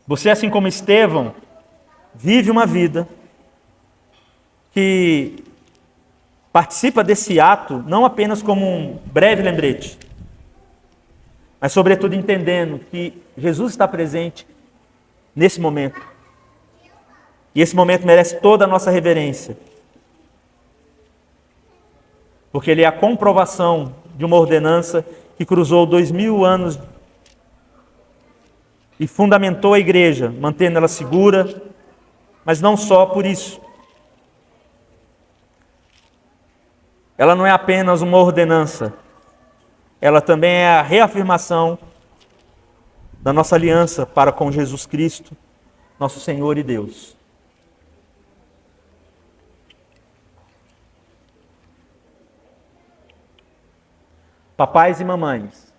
Você, assim como Estevão, vive uma vida que participa desse ato não apenas como um breve lembrete, mas sobretudo entendendo que Jesus está presente nesse momento. E esse momento merece toda a nossa reverência. Porque ele é a comprovação de uma ordenança que cruzou 2000 anos e fundamentou a igreja, mantendo ela segura, mas não só por isso. Ela não é apenas uma ordenança, ela também é a reafirmação da nossa aliança para com Jesus Cristo, nosso Senhor e Deus. Papais e mamães,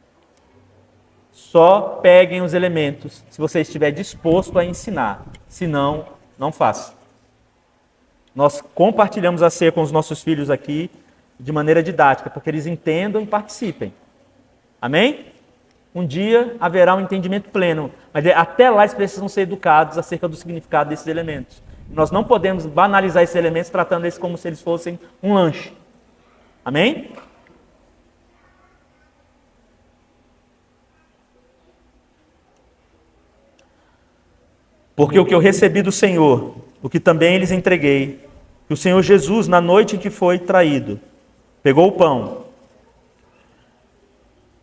só peguem os elementos se você estiver disposto a ensinar, senão, não faça. Nós compartilhamos a ceia com os nossos filhos aqui de maneira didática, porque eles entendam e participem. Amém? Um dia haverá um entendimento pleno, mas até lá eles precisam ser educados acerca do significado desses elementos. Nós não podemos banalizar esses elementos tratando eles como se eles fossem um lanche. Amém? Porque o que eu recebi do Senhor, o que também lhes entreguei, que o Senhor Jesus, na noite em que foi traído, pegou o pão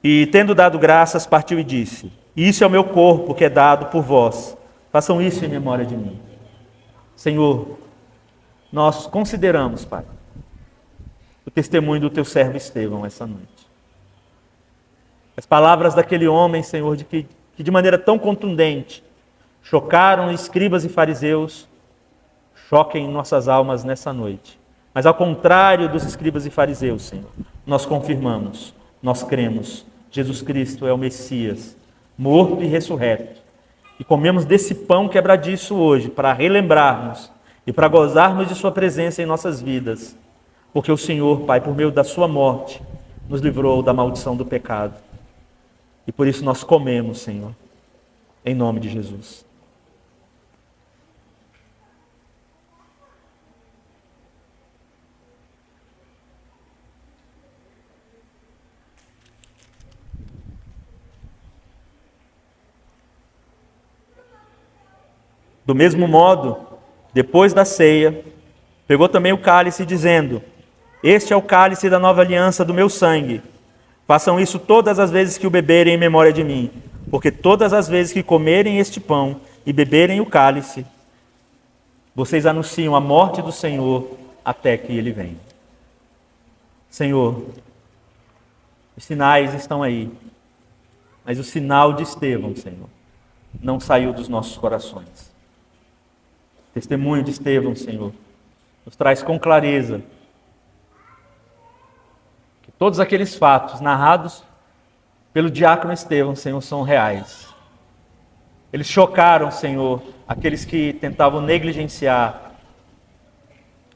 e, tendo dado graças, partiu e disse: isso é o meu corpo que é dado por vós. Façam isso em memória de mim. Senhor, nós consideramos, Pai, o testemunho do teu servo Estevão essa noite. As palavras daquele homem, Senhor, que de maneira tão contundente chocaram escribas e fariseus, choquem nossas almas nessa noite. Mas ao contrário dos escribas e fariseus, Senhor, nós confirmamos, nós cremos, Jesus Cristo é o Messias, morto e ressurreto. E comemos desse pão quebradiço hoje para relembrarmos e para gozarmos de sua presença em nossas vidas. Porque o Senhor, Pai, por meio da sua morte, nos livrou da maldição do pecado. E por isso nós comemos, Senhor, em nome de Jesus. Do mesmo modo, depois da ceia, pegou também o cálice, dizendo: este é o cálice da nova aliança do meu sangue. Façam isso todas as vezes que o beberem em memória de mim, porque todas as vezes que comerem este pão e beberem o cálice, vocês anunciam a morte do Senhor até que ele venha. Senhor, os sinais estão aí, mas o sinal de Estevão, Senhor, não saiu dos nossos corações. O testemunho de Estevão, Senhor, nos traz com clareza que todos aqueles fatos narrados pelo diácono Estevão, Senhor, são reais. Eles chocaram, Senhor, aqueles que tentavam negligenciar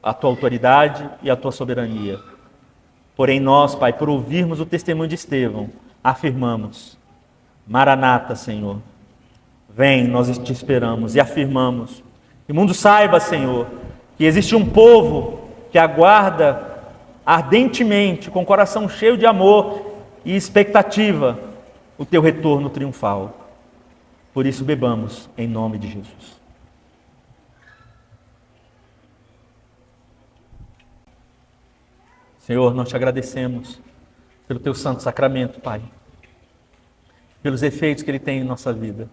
a tua autoridade e a tua soberania. Porém nós, Pai, por ouvirmos o testemunho de Estevão, afirmamos: Maranata, Senhor, vem, nós te esperamos, e afirmamos que o mundo saiba, Senhor, que existe um povo que aguarda ardentemente, com o coração cheio de amor e expectativa, o teu retorno triunfal. Por isso bebamos em nome de Jesus. Senhor, nós te agradecemos pelo teu santo sacramento, Pai, pelos efeitos que ele tem em nossa vida.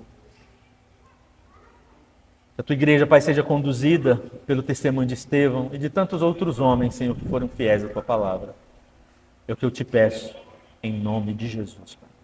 Que a tua igreja, Pai, seja conduzida pelo testemunho de Estevão e de tantos outros homens, Senhor, que foram fiéis à tua palavra. É o que eu te peço, em nome de Jesus, Pai.